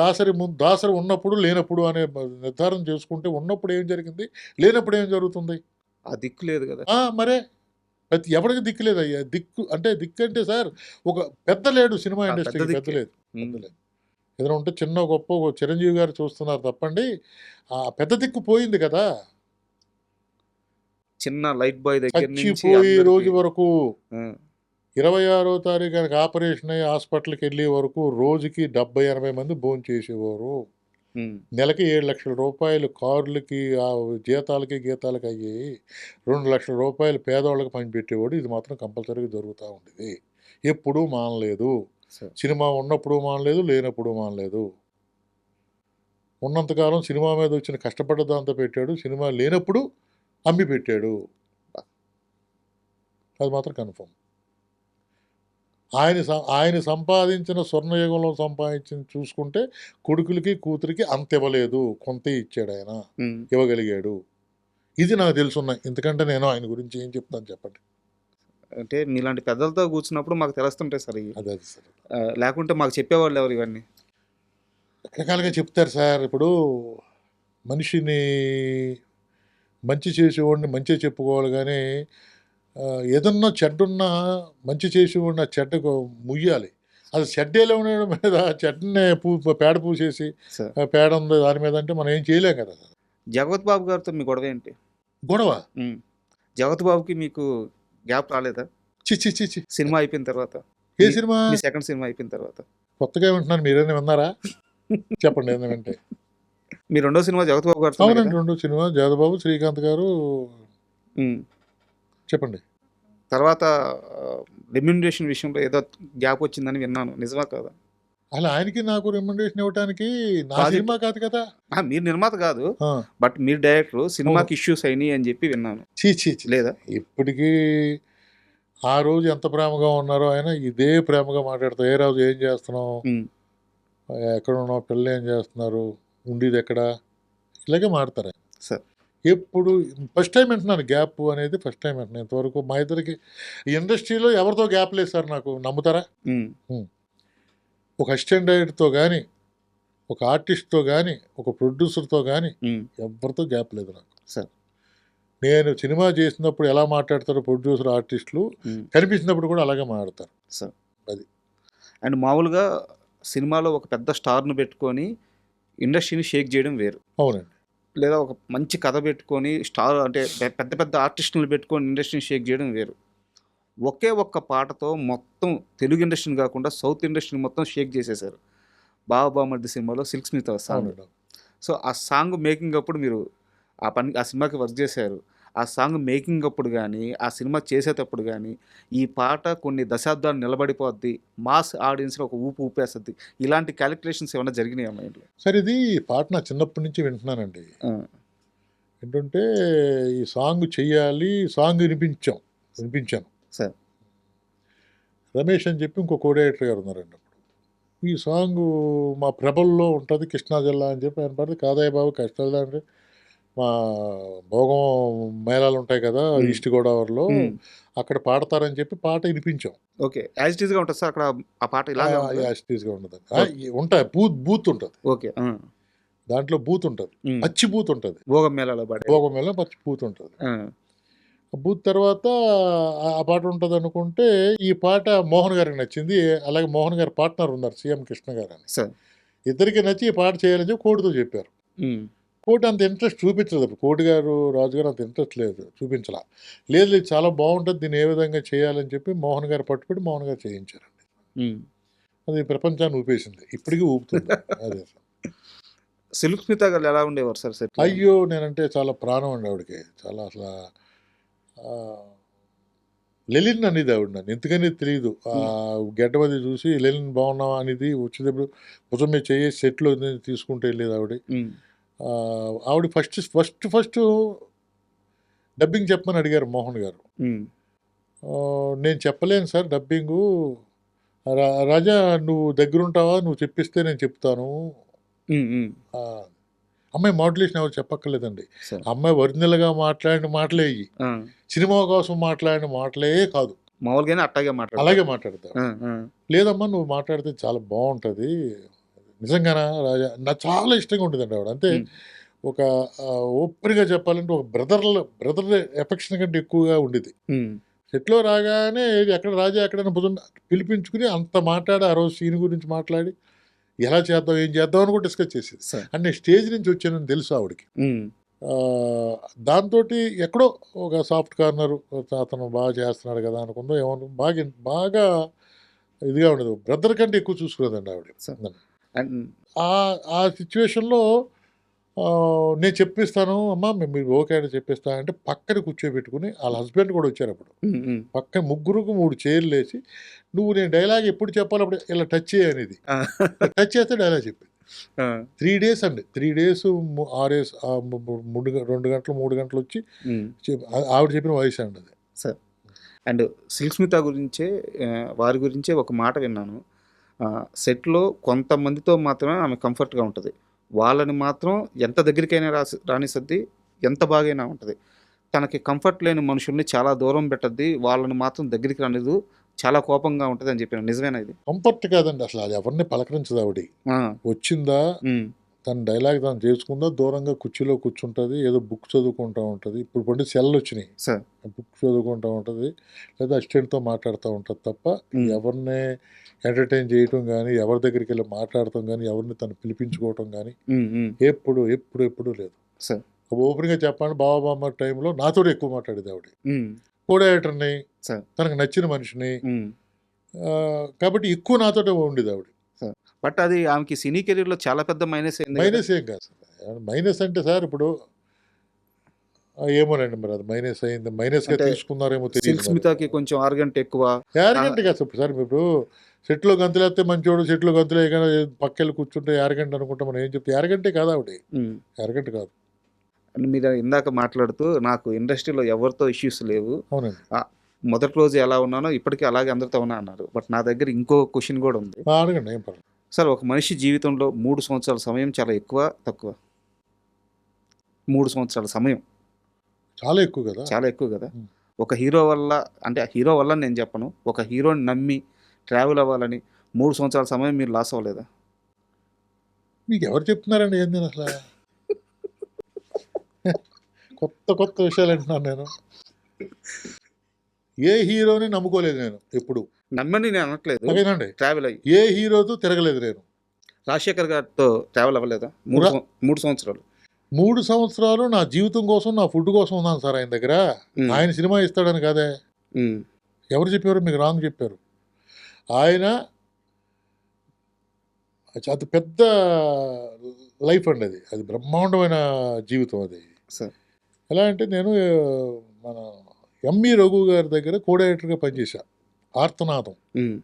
దాసరి ఉన్నప్పుడు లేనప్పుడు అనే నిర్ధారణ చేసుకుంటే ఉన్నప్పుడు ఏం జరిగింది, లేనప్పుడు ఏం జరుగుతుంది? ఆ దిక్కు లేదు కదా. మరే ఎవరికి దిక్కు లేదు అయ్యా. దిక్కు అంటే సార్ ఒక పెద్ద లేడు సినిమా ఇండస్ట్రీకి. పెద్ద లేదు. ఏదైనా ఉంటే చిన్న గొప్ప చిరంజీవి గారు చూస్తున్నారు తప్పండి. ఆ పెద్ద దిక్కు పోయింది కదా. చిన్న లైట్ బాయ్ దగ్గర నుంచి రోజు వరకు 26వ తారీఖు కనుక ఆపరేషన్ అయ్యి హాస్పిటల్కి వెళ్ళే వరకు రోజుకి 70-80 మంది భోజనం చేసేవారు. నెలకి 7 లక్షల రూపాయలు కార్లకి జీతాలకి గీతాలకి అయ్యాయి. 2 లక్షల రూపాయలు పేదవాళ్ళకి పంచిపెట్టేవాడు. ఇది మాత్రం కంపల్సరీగా జరుగుతూ ఉండేది. ఎప్పుడూ మానలేదు. సినిమా ఉన్నప్పుడు మానలేదు, లేనప్పుడు మానలేదు. ఉన్నంతకాలం సినిమా మీద వచ్చిన కష్టపడ్డ దాంతో పెట్టాడు. సినిమా లేనప్పుడు అమ్మి పెట్టాడు. అది మాత్రం కన్ఫర్మ్. ఆయన సంపాదించిన స్వర్ణయుగంలో సంపాదించిన చూసుకుంటే కొడుకులకి కూతురికి అంత ఇవ్వలేదు, కొంత ఇచ్చాడు ఆయన, ఇవ్వగలిగాడు. ఇది నాకు తెలుసున్నాయి. ఎందుకంటే నేను ఆయన గురించి ఏం చెప్తాను చెప్పండి. అంటే మీలాంటి పెద్దలతో కూర్చున్నప్పుడు మాకు తెలుస్తుంటాయి సార్. అదే సార్, లేకుంటే మాకు చెప్పేవాళ్ళు ఎవరు? ఇవన్నీ రకరకాలుగా చెప్తారు సార్. ఇప్పుడు మనిషిని మంచి చేసేవాడిని మంచిగా చెప్పుకోవాలి, కానీ ఏదన్నా చెడ్డున్నా మంచి చేసేవాడిని ఆ చెడ్డకు ముయ్యాలి. అది చెడ్డేలో ఉండడం మీద చెడ్డనే పేడ పూసేసి పేడ ఉంది దాని మీద అంటే మనం ఏం చేయలేం కదా. జగపతి బాబు గారితో మీ గొడవ ఏంటి? గొడవ జగపతి బాబుకి మీకు గ్యాప్ రాలేదా? చి సినిమా అయిపోయిన తర్వాత. ఏ సినిమా? సెకండ్ సినిమా అయిపోయిన తర్వాత. కొత్తగా వింటున్నాను, మీరేనా విన్నారా? చెప్పండి ఏంటంటే. మీ రెండో సినిమా జగపతి బాబు గారు? అవునండి, రెండో సినిమా జగపతి బాబు, శ్రీకాంత్ గారు. చెప్పండి. తర్వాత రెమ్యూనరేషన్ విషయంలో ఏదో గ్యాప్ వచ్చిందని విన్నాను, నిజమా కాదా? అలా ఆయనకి నాకు రికమెండేషన్ ఇవ్వడానికి నా Project. సినిమా కాదు కదా. మీరు నిర్మాత కాదు, ఆ, బట్ మీరు డైరెక్టర్. సినిమాకి ఇష్యూస్ అయినాయి అని చెప్పి విన్నాను. చీ చీ చీ. లేదా? ఇప్పటికీ ఆ రోజు ఎంత ప్రేమగా ఉన్నారో ఆయన ఇదే ప్రేమగా మాట్లాడతారు. ఏ రోజు ఏం చేస్తున్నావు, ఉమ్, ఎక్కడ ఉన్నావు, పిల్లలు ఏం చేస్తున్నారు, ఉండేది ఎక్కడ, ఇలాగే మాడతారు ఆయన. సార్. ఎప్పుడు ఫస్ట్ టైం వింటున్నాను గ్యాప్ అనేది, ఫస్ట్ టైం వింటున్నాను. ఇంతవరకు మా ఇద్దరికి ఈ ఇండస్ట్రీలో ఎవరితో గ్యాప్ లేదు సార్, నాకు నమ్ముతారా? ఉమ్, ఒక అసిస్టెంట్ డైరెక్టర్తో కానీ, ఒక ఆర్టిస్ట్తో కానీ, ఒక ప్రొడ్యూసర్తో కానీ ఉమ్, ఎవరితో గ్యాప్ లేదు నాకు. సార్. నేను సినిమా చేసినప్పుడు ఎలా మాట్లాడతారో ప్రొడ్యూసర్ ఆర్టిస్టులు, ఉమ్, కనిపించినప్పుడు కూడా అలాగే మాట్లాడతారు. సార్. అది. అండ్ మామూలుగా సినిమాలో ఒక పెద్ద స్టార్ను పెట్టుకొని ఇండస్ట్రీని షేక్ చేయడం వేరు, అవునండి. లేదా ఒక మంచి కథ పెట్టుకొని స్టార్ అంటే పెద్ద పెద్ద ఆర్టిస్టులను పెట్టుకొని ఇండస్ట్రీని షేక్ చేయడం వేరు. ఒకే ఒక్క పాటతో మొత్తం తెలుగు ఇండస్ట్రీని కాకుండా సౌత్ ఇండస్ట్రీని మొత్తం షేక్ చేసేశారు బావ బామర్ది సినిమాలో సిల్క్ స్మిత సాంగ్. అవునండి. సో ఆ సాంగ్ మేకింగ్ అప్పుడు మీరు ఆ సినిమాకి వర్క్ చేశారు. ఆ సాంగ్ మేకింగ్ అప్పుడు కానీ, ఆ సినిమా చేసేటప్పుడు కానీ, ఈ పాట కొన్ని దశాబ్దాలు నిలబడిపోద్ది, మాస్ ఆడియన్స్లో ఒక ఊపు ఊపేస్తుంది, ఇలాంటి క్యాలిక్యులేషన్స్ ఏమైనా జరిగినాయి మైండ్లో? సరే, ఇది పాట నా చిన్నప్పటి నుంచి వింటున్నానండి. ఏంటంటే ఈ సాంగ్ చెయ్యాలి, సాంగ్ వినిపించాను. సార్. రమేష్ అని చెప్పి ఇంకో కోడైరెక్టర్ గారు ఉన్నారండి. అప్పుడు ఈ సాంగ్ మా ప్రభల్లో ఉంటుంది, కృష్ణా జిల్లా అని చెప్పి ఆయన పడితే, కాదయ్య బాబు కృష్ణా జిల్లా అంటే మా భోగం మేళాలు ఉంటాయి కదా ఈస్ట్ గోదావరిలో, అక్కడ పాడతారని చెప్పి పాట వినిపించాం. ఓకే, యాజ్ ఇట్ ఈస్గా ఉంటుంది సార్ అక్కడ ఆ పాట ఇలాగే ఉంటుందా? యాస్టీస్గా ఉండదండి. ఉంటాయి, బూత్ ఉంటుంది. ఓకే. దాంట్లో బూత్ ఉంటుంది, పచ్చి బూత్ ఉంటుంది. భోగం మేళాలో పాడే. భోగం మేళ పచ్చి బూత్ ఉంటుంది. బూత్ తర్వాత ఆ పాట ఉంటుంది అనుకుంటే, ఈ పాట మోహన్ గారికి నచ్చింది. అలాగే మోహన్ గారి పార్ట్నర్ ఉన్నారు సీఎం కృష్ణ గారు అని. సార్. ఇద్దరికి నచ్చి ఈ పాట చేయాలని చెప్పి కోటితో చెప్పారు. కోటి అంత ఇంట్రెస్ట్ చూపించలేదు. అప్పుడు కోటి గారు, రాజు గారు అంత ఇంట్రెస్ట్ లేదు, చూపించలా. లేదు చాలా బాగుంటుంది, దీన్ని ఏ విధంగా చేయాలని చెప్పి మోహన్ గారు పట్టుబడి మోహన్ గారు చేయించారండి. అది ప్రపంచాన్ని ఊపేసింది, ఇప్పటికీ ఊపుతుంది. అదే సార్. సిల్క్ స్మిత గారు ఎలా ఉండేవారు సార్ సెట్? అయ్యో, నేనంటే చాలా ప్రాణం అండి ఆవిడకి. చాలా అసలు లెలిన్ అనేది ఆవిడ. నన్ను ఎందుకనేది తెలియదు. గడ్డమది చూసి లెలిన్ బాగున్నావా అనేది వచ్చేటప్పుడు భుజం మీద చేసి సెట్లో తీసుకుంటూ వెళ్ళేది ఆవిడ. ఆవిడ ఫస్ట్ డబ్బింగ్ చెప్పమని అడిగారు మోహన్ గారు. నేను చెప్పలేను సార్ డబ్బింగు, రాజా నువ్వు దగ్గరుంటావా, నువ్వు చెప్పిస్తే నేను చెప్తాను. అమ్మాయి మాడ్యులేషన్ ఎవరు చెప్పక్కర్లేదండి. అమ్మాయి ఒరిజినల్గా మాట్లాడిన మాటలే ఇవి, సినిమా కోసం మాట్లాడిన మాటలే కాదు, మామూలుగానే అలాగే మాట్లాడతావు. లేదమ్మా నువ్వు మాట్లాడితే చాలా బాగుంటుంది, నిజంగానా రాజా, నాకు చాలా ఇష్టంగా ఉంటుందండి ఆవిడ. అంతే ఒక ఓపెన్గా చెప్పాలంటే ఒక బ్రదర్ ఎఫెక్షన్ కంటే ఎక్కువగా ఉండేది. సెట్లో రాగానే ఎక్కడ రాజా ఎక్కడైనా భుజం పిలిపించుకుని అంత మాట్లాడి ఆ రోజు సీన్ గురించి మాట్లాడి ఎలా చేద్దాం ఏం చేద్దాం అని కూడా డిస్కస్ చేసేది. అంటే స్టేజ్ నుంచి వచ్చానని తెలుసు ఆవిడకి. దాంతో ఎక్కడో ఒక సాఫ్ట్ కార్నర్, అతను బాగా చేస్తున్నాడు కదా అనుకుందో ఏమను, బాగా ఇదిగా ఉండదు. బ్రదర్ కంటే ఎక్కువ చూసుకునేదండి ఆవిడ. ఆ సిచ్యువేషన్లో నేను చెప్పిస్తాను అమ్మా, మీరు ఓకే అంటే చెప్పిస్తాను అంటే పక్కన కూర్చోబెట్టుకుని వాళ్ళ హస్బెండ్ కూడా వచ్చారు. అప్పుడు పక్కన ముగ్గురుకు 3 చైర్లు వేసి, నువ్వు నేను డైలాగ్ ఎప్పుడు చెప్పాలి అప్పుడు ఇలా టచ్ చేయనేది. టచ్ చేస్తే డైలాగ్ చెప్పింది. 3 days అండి, 3 days 6 days 2 గంటలు 3 గంటలు వచ్చి ఆవిడ చెప్పిన వాయిస్ అండి అది. సార్. అండ్ సిల్క్ స్మిత గురించే వారి గురించే ఒక మాట విన్నాను, సెట్లో కొంతమందితో మాత్రమే ఆమె కంఫర్ట్గా ఉంటుంది, వాళ్ళని మాత్రం ఎంత దగ్గరికైనా రానిసద్ది, ఎంత బాగైనా ఉంటుంది, తనకి కంఫర్ట్ లేని మనుషుల్ని చాలా దూరం పెట్టద్ది, వాళ్ళని మాత్రం దగ్గరికి రానిదు, చాలా కోపంగా ఉంటుంది అని చెప్పిన. నిజమేనా ఇది? కంఫర్ట్ కాదండి అసలు, అది ఎవరిని పలకరించదు ఆవిడ. వచ్చిందా తన డైలాగ్ తను చేసుకుందా, దూరంగా కుర్చీలో కూర్చుంటుంది, ఏదో బుక్ చదువుకుంటూ ఉంటుంది. ఇప్పుడు పండి సెల్ వచ్చినాయి, బుక్ చదువుకుంటూ ఉంటుంది, లేదా అసిస్టెంట్తో మాట్లాడుతూ ఉంటుంది తప్ప ఎవరిని ఎంటర్టైన్ చేయటం కానీ, ఎవరి దగ్గరికి వెళ్ళి మాట్లాడటం కానీ, ఎవరిని తను పిలిపించుకోవటం కానీ ఎప్పుడు లేదు. ఓపెన్గా చెప్పండి, బాబామ్మ టైంలో నాతో ఎక్కువ మాట్లాడేది ఆవిడ. కోడైరెక్టర్ని, తనకు నచ్చిన మనిషిని, కాబట్టి ఎక్కువ నాతోటే ఉండేది ఆవిడ. బట్ అది ఆమెకి సినీ కెరీర్లో చాలా పెద్ద మైనస్. మైనస్ ఏం కాదు సార్. మైనస్ అంటే సార్ ఇప్పుడు ఏమోనండి మరి అది మైనస్ అయింది. మైనస్‌గా అంటే తీసుకున్నారేమో తెలీదు సిల్క్ మరి. స్మితకి కొంచెం ఆర్గంట్ ఎక్కువ. యారగెంట్ కాదు సార్. ఇప్పుడు సెట్‌లో గంతులేస్తే మంచోడు, సెట్‌లో గంతులేయగానే పక్కెళ్ళి కూర్చుంటే యారగెంట్ అనుకుంటే మనం ఏం చెప్తే యారగెంటే కాదు ఆవిడ. హ్మ్. యారగెంట్ కాదు. అండ్ మీరు ఇందాక మాట్లాడుతూ నాకు ఇండస్ట్రీలో ఎవరితో ఇష్యూస్ లేవు. అవునండి. మొదటి రోజు ఎలా ఉన్నానో ఇప్పటికీ అలాగే అందరితో ఉన్నా అన్నారు. బట్ నా దగ్గర ఇంకో క్వెషన్ కూడా ఉంది. అడగండి ఏం పర్లేదు. సార్ ఒక మనిషి జీవితంలో 3 సంవత్సరాల సమయం చాలా ఎక్కువ, తక్కువ? 3 సంవత్సరాల సమయం చాలా ఎక్కువ కదా! చాలా ఎక్కువ కదా! హ్మ్. ఒక హీరో వల్ల, అంటే హీరో వల్ల నేను చెప్పను. ఒక హీరోని నమ్మి ట్రావెల్ అవ్వాలని 3 సంవత్సరాల సమయం మీరు లాస్ అవ్వలేదా? మీకెవరు చెప్తున్నారండి ఏంది నేనసల? కొత్త విషయాలు వింటున్నాను నేను. ఏ హీరోని నమ్ముకోలేదు నేను ఎప్పుడు. నమ్మని నేను అనట్లేదు. ఓకేనండి. ట్రావెల్ అయ్యి ఏ హీరోతో తిరగలేదు నేను. రాజశేఖర్ గారితో ట్రావెల్ అవ్వలేదా? 3 సంవత్సరాలు. 3 సంవత్సరాలు నా జీవితం కోసం, నా ఫుడ్ కోసం ఉన్నాను సార్ ఆయన దగ్గర. హ్మ్. ఆయన సినిమా ఇస్తాడని కాదే. హ్మ్. ఎవరు చెప్పారు? మీకు రాంగ్ చెప్పారు. ఆయన అతి పెద్ద లైఫ్ అండి అది. అది బ్రహ్మాండమైన జీవితం అది. సార్. ఎలా అంటే నేను మన ఎంఈ రఘు గారి దగ్గర కో డైరెక్టర్‌గా పనిచేశా. ఆర్తనాదం. హ్మ్.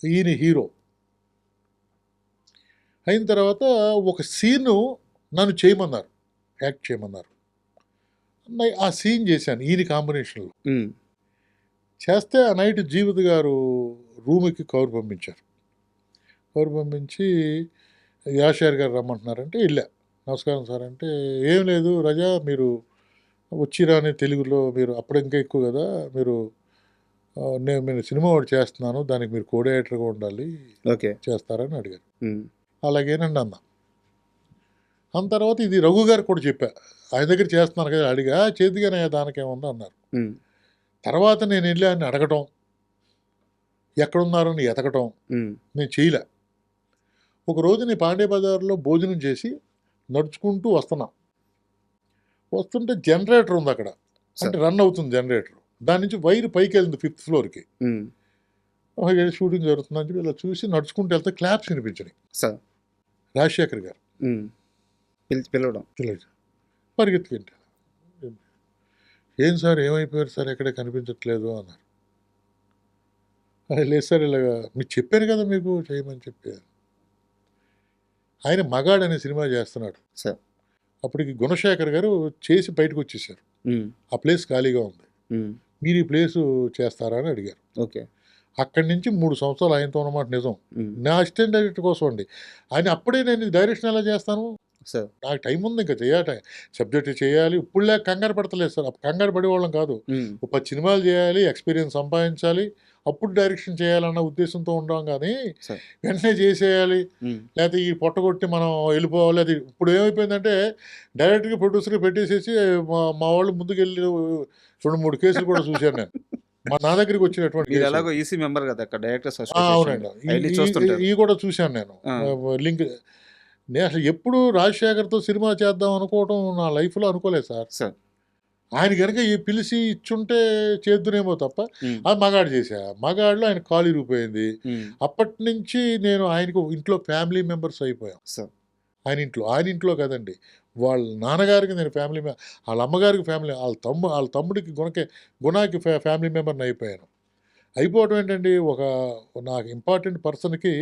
ఈయన హీరో. అయిన తర్వాత ఒక సీను నన్ను చేయమన్నారు. యాక్ట్ చేయమన్నారు. ఆ సీన్ చేశాను ఈయన కాంబినేషన్‌లో. హ్మ్. చేస్తే ఆ నైట్ జీవిత గారు రూమ్‌కి కబురు పంపించారు. కబురు పంపించి యాషర్ గారు రమ్మంటున్నారంటే ఎళ్ళా. నమస్కారం సార్ అంటే, "ఏం లేదు రజా మీరు వచ్చిరాని తెలుగులో మీరు అప్పుడు ఇంకా ఎక్కువ కదా! మీరు నేను సినిమా ఒకటి చేస్తున్నాను. దానికి మీరు కో డైరెక్టర్‌గా ఉండాలి. ఓకే. చేస్తారని అడిగారు. హ్మ్. అలాగేనండి అన్నా. అన్న తర్వాత ఇది రఘు గారికి కూడా చెప్పా. ఆయన దగ్గర చేస్తున్నాను కదా! అడిగా. చేద్దుగానయ్యా దానికేముంది అన్నారు. హ్మ్. తర్వాత నేను ఎళ్ళి ఆయన్ని అడగటం, ఎక్కడున్నారని ఎతకటం హ్మ్. నేను చేయలే. ఒకరోజు నేను పాండే బజార్‌లో భోజనం చేసి నడుచుకుంటూ వస్తున్నా. వస్తుంటే జనరేటర్ ఉందక్కడ. అంటే సార్. రన్ అవుతుంది జనరేటర్. దాని నుంచి వైర్ పైకెళ్ళింది 5థ్ ఫ్లోర్‌కి. హ్మ్. షూటింగ్ జరుగుతుందని చెప్పి ఇలా చూసి నడుచుకుంటూ వెళ్తే క్లాప్స్ వినిపించినాయి. సార్. రాజశేఖర్ గారు హ్మ్. పిలవడం. పిలిచి పరిగెత్తుకుంటా. "ఏం సార్ ఏమైపోయారు సార్ ఎక్కడ కనిపించట్లేదు" అన్నారు. లేదు సార్ ఇలాగా మీకు చెప్పాను కదా మీకు చేయమని చెప్పి. ఆయన 'మగాడు' అనే సినిమా చేస్తున్నాడు. సార్. అప్పటికి గుణశేఖర్ గారు చేసి బయటకొచ్చేసారు. హ్మ్. ఆ ప్లేస్ ఖాళీగా ఉంది. హ్మ్. మీరు ఈ ప్లేసు చేస్తారా అని అడిగారు. ఓకే. అక్కడి నుంచి 3 సంవత్సరాలు ఆయనతో ఉన్నమాట నిజం. హ్మ్. నా అసిస్టెంట్ డైరెక్టర్ కోసం అండి. ఆయన అప్పుడే నేను డైరెక్షన్ ఎలా చేస్తాను? సార్. నాకు టైం ఉంది ఇంకా సబ్జెక్ట్ చేయాలి. ఇప్పుడులా కంగారు పడతలేదు సార్. అప్పుడు కంగారు పడేవాళ్ళం కాదు. హ్మ్. ఓ 10 సినిమాలు చేయాలి, ఎక్స్‌పీరియన్స్ సంపాదించాలి. అప్పుడు డైరెక్షన్ చేయాలన్న ఉద్దేశంతో ఉంటాం గానీ, సార్. వెంటనే చేసేయాలి. హ్మ్. లేతే ఈ పొట్టగొట్టి మనం వెళ్ళిపోవాలి. అది ఇప్పుడు ఏమైపోయిందంటే డైరెక్ట్‌గా, ప్రొడ్యూసర్‌గా పెట్టేసేసి మా వాళ్ళు ముందుకెళ్ళి 2, 3 కేసులు కూడా చూశాను నేను. నా దగ్గరికి వచ్చినటువంటి మీరు కేసులు. ఎలాగో ఈసీ మెంబర్ కదా అక్కడ డైరెక్టర్స్ అవునండి. అసోసియేషన్‌లో. అయన్నీ చూస్తుంటారు. ఇయి కూడా చూశాను నేను. ఆ! లింక్ నేను అసలు ఎప్పుడు రాజశేఖర్‌తో సినిమా చేద్దాం అనుకోవటం నా లైఫ్‌లో అనుకోలేదు సార్. సార్. ఆయన గనుక పిలిచి ఇచ్చుంటే చేద్దునేమో తప్ప, హ్మ్. అది 'మగాడు' చేశా. 'మగాడులో' ఆయన కాలు ఇరిగిపోయింది. హ్మ్. అప్పటినుంచి నేను ఆయనకు ఇంట్లో ఫ్యామిలీ మెంబర్స్ అయిపోయాం. సార్. ఆయన ఇంట్లో కాదండి. వాళ్ళ నాన్నగారికి నేను ఆళ్ళ అమ్మగారికి ఫ్యామిలీ, ఆళ్ళ తమ్ముడికి గుణకి ఫ్యామిలీ మెంబర్‌ని అయిపోయాను. అయిపోవటం ఏంటండి, నాకు ఇంపార్టెంట్ పర్సన్‌కి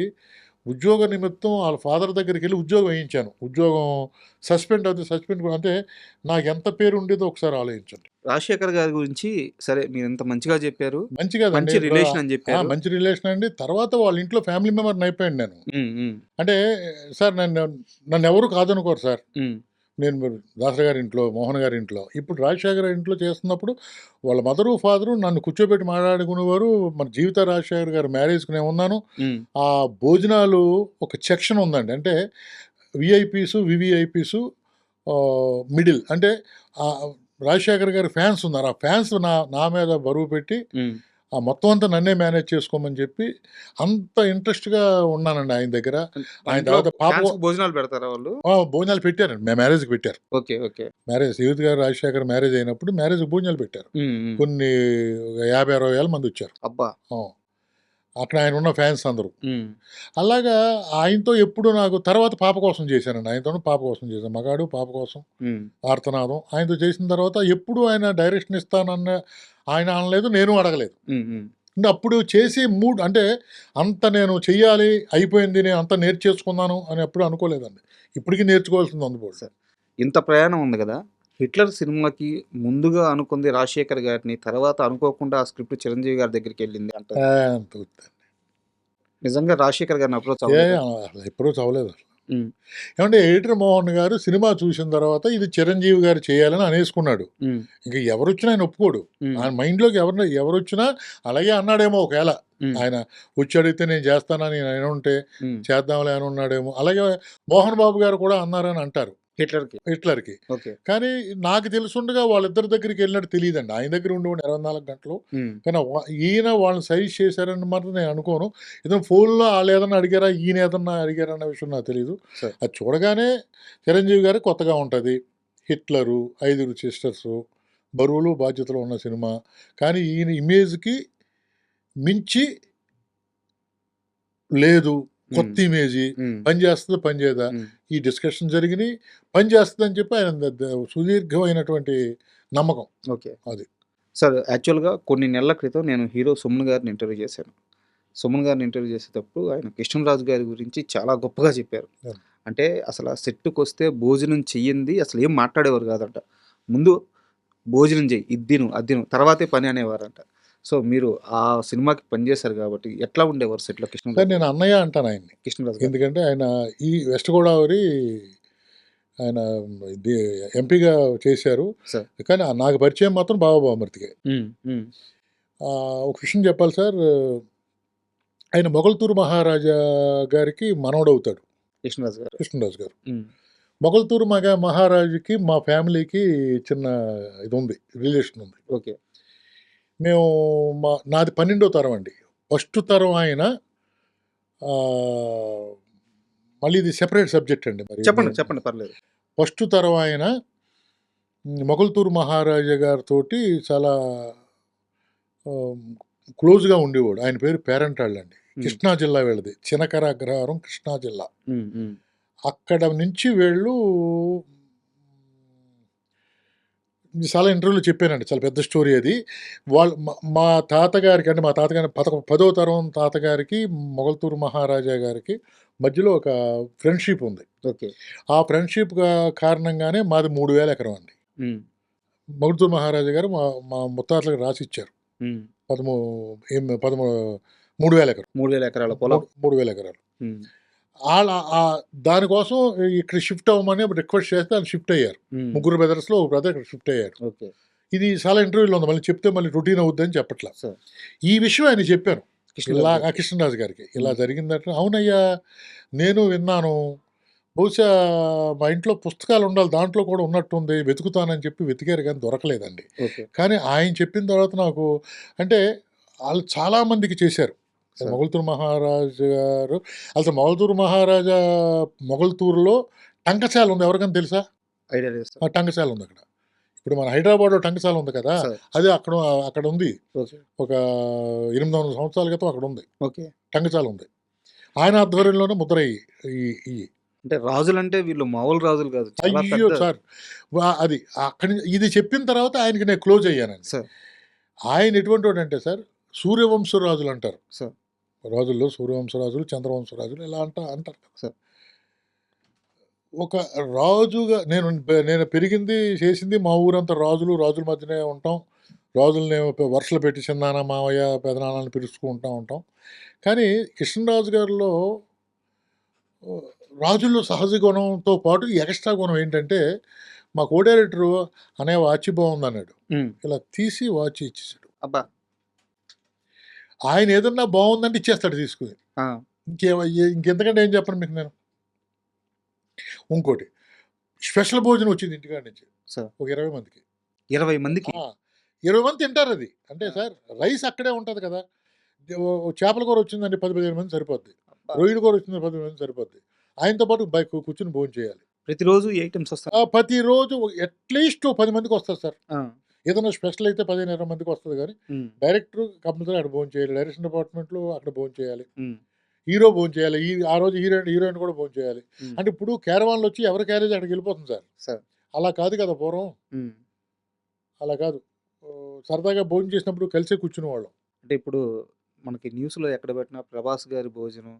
ఉద్యోగ నిమిత్తం ఆళ్ళ ఫాదర్ దగ్గరికెళ్ళి ఉద్యోగం వేయించాను. ఉద్యోగం సస్పెండ్ కూడా అంటే నాకెంత పేరుండేదో ఒకసారి ఆలోచించండి. రాజశేఖర్ గారి గురించి సరే మీరింత మంచిగా చెప్పారు. మంచి కదండీ! మంచి ఇప్పుడు రిలేషన్ అని చెప్పారు. మంచి రిలేషన్ అండి. తర్వాత వాళ్ళ ఇంట్లో ఫ్యామిలీ మెంబర్‌ని అయిపోయాను నేను. హ్మ్. హ్మ్. అంటే సార్ నన్నెవరు కాదనుకోరు సార్. హ్మ్. నేను మరి దాసరి గారి ఇంట్లో, మోహన్ గారి ఇంట్లో, ఇప్పుడు రాజశేఖర్ ఇంట్లో చేస్తున్నప్పుడు వాళ్ళ మదరు, ఫాదరు నన్ను కూర్చోబెట్టి మాట్లాడుకునేవారు. మన జీవిత రాజశేఖర్ గారి మ్యారేజ్‌కి నేనున్నాను. హ్మ్. ఆ భోజనాలు ఒక సెక్షన్ ఉందండి. అంటే వీఐపీసు, వీవీఐపీసు, మిడిల్ అంటే ఆహ్, రాజశేఖర్ గారి ఫ్యాన్స్ ఉన్నారు. ఆ ఫ్యాన్స్ నా మీద బరువు పెట్టి హ్మ్. ఆ మొత్తం అంతా నన్నే మేనేజ్ చేసుకోమని చెప్పి అంత ఇంట్రెస్ట్‌గా ఉన్నానండి ఆయన దగ్గర. ఆయన ఇంట్లో తర్వాత పాప ఫ్యాన్స్‌కి భోజనాలు పెడతారా వాళ్ళు? భోజనాలు పెట్టారండి. మ్యారేజ్‌కి పెట్టారు. ఓకే. ఓకే. శ్రీయుత్ గారు, రాజశేఖర్ మ్యారేజ్ అయినప్పుడు మ్యారేజ్‌కి భోజనాలు పెట్టారు. హ్మ్. హ్మ్. కొన్ని ఒక 50, 60 వేల మందొచ్చారు. అబ్బా! ఆ! అక్కడ ఆయన ఉన్న ఫ్యాన్స్ అందరూ. ఉమ్, అలాగా ఆయనతో ఎప్పుడు నాకు తర్వాత పాప కోసం చేశానండి. ఆయనతోనూ పాప కోసం చేశాను. మగాడు పాప కోసం ఉమ్, ఆర్తనాదం. ఆయనతో చేసిన తర్వాత ఎప్పుడు ఆయన డైరెక్షన్ ఇస్తానన్న ఆయన అనలేదు, నేను అడగలేదు. ఉమ్, ఉమ్. అంటే అప్పుడు చేసి మూడ్ అంటే అంత నేను చెయ్యాలి, అయిపోయింది, నేను అంతా నేర్చేసుకున్నాను అని ఎప్పుడు అనుకోలేదండి. ఇప్పటికీ నేర్చుకోవాల్సింది అందుబాటు. సరే. ఇంత ప్రయాణం ఉంది కదా, హిట్లర్ సినిమాకి ముందుగా అనుకుంది రాజశేఖర్ గారిని, తర్వాత అనుకోకుండా ఆ స్క్రిప్ట్ చిరంజీవి గారి దగ్గరికి వెళ్ళింది అంట. అంత నిజంగా రాజశేఖర్ గారిని అప్రోచ్ ఏ అవ్వలేదా? అసలు ఎప్పుడూ చదవలేదు అసలు. ఉమ్, ఏమంటే ఎడిటర్ మోహన్ గారు సినిమా చూసిన తర్వాత ఇది చిరంజీవి గారు చేయాలని అనేసుకున్నాడు. ఉమ్, ఇంకా ఎవరొచ్చినా ఆయన ఒప్పుకోడు. ఉమ్, ఆయన మైండ్లోకి ఎవరొచ్చినా అలాగే అన్నాడేమో ఒకవేళ. ఉమ్, ఆయన వచ్చి అడిగితే నేను చేస్తానని ఆయన ఉంటే ఉమ్. చేద్దాంలే అని ఉన్నాడేమో. అలాగే మోహన్ బాబు గారు కూడా అన్నారని అంటారు హిట్లర్కి. హిట్లర్కి. ఓకే. కానీ నాకు తెలుసుండగా వాళ్ళిద్దరి దగ్గరికి వెళ్ళినట్టు తెలియదండి. ఆయన దగ్గర ఉండేవాడు 24 గంటలు. ఉమ్, కానీ ఈయన వాళ్ళని సజెస్ట్ చేశారని మాత్రం నేను అనుకోను. ఏదైనా ఫోన్లో వాళ్ళు ఏదన్నా అడిగారా, ఈయన ఏదన్నా అడిగారా అన్న విషయం నాకు తెలియదు. సరే. అది చూడగానే చిరంజీవి గారు కొత్తగా ఉంటుంది. హిట్లరు, 5 సిస్టర్సు, బరువులు బాధ్యతలు ఉన్న సినిమా. కానీ ఈయన ఇమేజ్కి మించి లేదు, కొత్త ఇమేజీ, ఉమ్, పని చేస్తుందా పని చేయదా, ఉమ్. ఈ డిస్కషన్ జరిగినాయి, పని చేస్తుందని చెప్పి ఆయన సుదీర్ఘమైనటువంటి నమ్మకం ఓకే. అది. సార్, యాక్చువల్గా కొన్ని నెలల క్రితం నేను హీరో సుమన్ గారిని ఇంటర్వ్యూ చేశాను. సుమన్ గారిని ఇంటర్వ్యూ చేసేటప్పుడు ఆయన కృష్ణరాజు గారి గురించి చాలా గొప్పగా చెప్పారు. అవును. అంటే అసలు ఆ సెట్కి వస్తే భోజనం చెయ్యింది అసలు ఏం మాట్లాడేవారు కాదంట. ముందు భోజనం చెయ్యి, ఇద్దిను అద్దిను, తర్వాతే పని అనేవారంట. సో మీరు ఆ సినిమాకి పనిచేశారు కాబట్టి ఎట్లా ఉండేవారు సెట్లో కానీ కృష్ణరాజు నేను అన్నయ్య అంటాను ఆయన్ని. కృష్ణరాజు గారు? ఎందుకంటే ఆయన ఈ వెస్ట్ గోదావరి ఆయన ఎంపీగా చేశారు. సార్. కానీ నాకు పరిచయం మాత్రం బావబామర్తికే. ఉమ్, ఉమ్, ఒక విషయం చెప్పాలి సార్. ఆయన మొగల్తూరు మహారాజా గారికి మనవడవుతాడు కృష్ణరాజు గారు. కృష్ణరాజు గారు. ఉమ్, మొగల్తూరు మహారాజుకి మా ఫ్యామిలీకి చిన్న ఇది ఉంది, రిలేషన్ ఉంది. ఓకే. మేము నాది 12వ తరం అండి. ఫస్ట్ తరం ఆయన. ఆ, మళ్ళీ ఇది సెపరేట్ సబ్జెక్ట్ అండి. మరి చెప్పండి చెప్పండి, పర్లేదు. ఫస్ట్ తరం ఆయన మొగల్తూరు మహారాజా గారితో చాలా క్లోజ్గా ఉండేవాడు. ఆయన పేరు పేరంటాళ్ళు అండి. కృష్ణా జిల్లా వీళ్ళది, చినకర అగ్రహారం, కృష్ణా జిల్లా. ఉమ్, ఉమ్, అక్కడ నుంచి వీళ్ళు చాలా ఇంటర్వ్యూలో చెప్పానండి, చాలా పెద్ద స్టోరీ అది. వాళ్ళు మా తాతగారికి, అంటే మా తాతగారి 10వ తరం తాతగారికి మొగల్తూరు మహారాజా గారికి మధ్యలో ఒక ఫ్రెండ్షిప్ ఉంది. ఓకే. ఆ ఫ్రెండ్షిప్ కారణంగానే మాది 3000 ఎకరం అండి. ఉమ్, మొగల్తూరు మహారాజా గారు మా మా ముత్తాతలకు రాసి ఇచ్చారు. ఉమ్. 3000 ఎకరం, 3000 ఎకరాల పొలం. 3000 ఎకరాలు. ఉమ్, దానికోసం ఇక్కడ షిఫ్ట్ అవ్వమని రిక్వెస్ట్ చేస్తే ఆయన షిఫ్ట్ అయ్యారు. ఉమ్, ముగ్గురు బ్రదర్స్లో ఒక బ్రదర్ ఇక్కడ షిఫ్ట్ అయ్యారు. ఓకే. ఇది చాలా ఇంటర్వ్యూలో ఉంది, మళ్ళీ చెప్తే మళ్ళీ రొటీన్ అవుద్దని చెప్పట్లా. సార్. ఈ విషయం ఆయన చెప్పాను కృష్ణరాజు ఇలా గారు. కృష్ణరాజు గారికి ఇలా జరిగిందట. అవునయ్యా, నేను విన్నాను, బహుశా మా ఇంట్లో పుస్తకాలు ఉండాలి, దాంట్లో కూడా ఉన్నట్టుంది, వెతుకుతానని చెప్పి వెతికారు కానీ దొరకలేదండి. ఓకే. కానీ ఆయన చెప్పిన తర్వాత నాకు, అంటే వాళ్ళు చాలామందికి చేశారు. సరే. మొగల్తూరు మహారాజు గారు అసలు మొగల్తూరులో టంకశాల ఉంది, ఎవరికైనా తెలుసా? ఐడియా లేదు సార్. ఆ టంకశాల ఉంది అక్కడ. ఇప్పుడు మన హైదరాబాద్లో టంకశాల ఉంది కదా, సార్. అది అక్కడ ఉంది. ఓకే. ఒక 800 సంవత్సరాల క్రితం అక్కడ ఉంది, ఓకే. టంకశాల ఉంది. ఆయన ఆధ్వర్యంలోనే ముద్రయ్యి ఈ అంటే రాజులంటే వీళ్ళు మామూలు రాజులు కాదు, చాలా అయ్యో పెద్ద. సార్, అది అక్కడి ఇది చెప్పిన తర్వాత ఆయనకి నేను క్లోజ్ అయ్యానండి. సార్. ఆయన ఎటువంటి వాడు అంటే సార్, సూర్యవంశరాజులు అంటారు. సార్. రాజుల్లో సూర్యవంశరాజులు, చంద్రవంశరాజులు ఇలా అంటారు కదా. సార్. ఒక రాజుగా నేను పెరిగింది చేసింది మా ఊరంతా రాజుల మధ్యనే ఉంటాం. రాజుల్ని వరుసలు పెట్టి చిన్నాన్న, మావయ్య, పెదనాన్నని పిలుచుకుంటూ ఉంటాం. కానీ కృష్ణరాజు గారిలో రాజుల్లో సహజ గుణంతో పాటు ఎక్స్ట్రా గుణం ఏంటంటే, మా కో డైరెక్టరు అనే వాచ్ బాగుంది అన్నాడు. ఉమ్, ఇలా తీసి వాచ్ ఇచ్చేసాడు. అబ్బా. ఆయన ఏదన్నా బాగుందంటే ఇచ్చేస్తాడు తీసుకుని. ఆ, ఇంకెంతకంటే ఏం చెప్పను మీకు నేను. ఇంకోటి, స్పెషల్ భోజనం వచ్చింది ఇంటికాడ నుంచి సార్. ఒక 20 మందికి. 20 మందికి. 20 మంది తింటారు అది. అంటే సార్, రైస్ అక్కడే ఉంటుంది కదా. చేపల కూర వచ్చిందండి, 10-15 మంది సరిపోద్ది. అబ్బా. రొయ్యల కూర వచ్చింది, 10 మంది సరిపోద్ది. ఆయనతో పాటు కూర్చుని భోజనం చేయాలి. ప్రతిరోజు ఈ ఐటమ్స్ వస్తాయి. ప్రతిరోజు అట్లీస్ట్ 10 మందికి వస్తారు సార్. ఆ, ఏదైనా స్పెషల్ అయితే 15-20 మందికి వస్తుంది కానీ ఉమ్, డైరెక్టర్ కంపల్సరీ అక్కడ భోజనం చేయాలి, డైరెక్షన్ డిపార్ట్మెంట్లో అక్కడ భోజనం చేయాలి, ఉమ్, హీరో భోజనం చేయాలి, ఆ రోజు హీరోయిన్ కూడా భోజనం చేయాలి. ఉమ్, అంటే ఇప్పుడు క్యారవాన్లు వచ్చి ఎవరి క్యారేజ్ అక్కడికి వెళ్ళిపోతుంది సార్. సార్. అలా కాదు కదా పూర్వం, ఉమ్. అలా కాదు. సరదాగా భోజనం చేసినప్పుడు కలిసే కూర్చునేవాళ్ళం. అంటే ఇప్పుడు మనకి న్యూస్లో ఎక్కడ పెట్టినా ప్రభాస్ గారి భోజనం,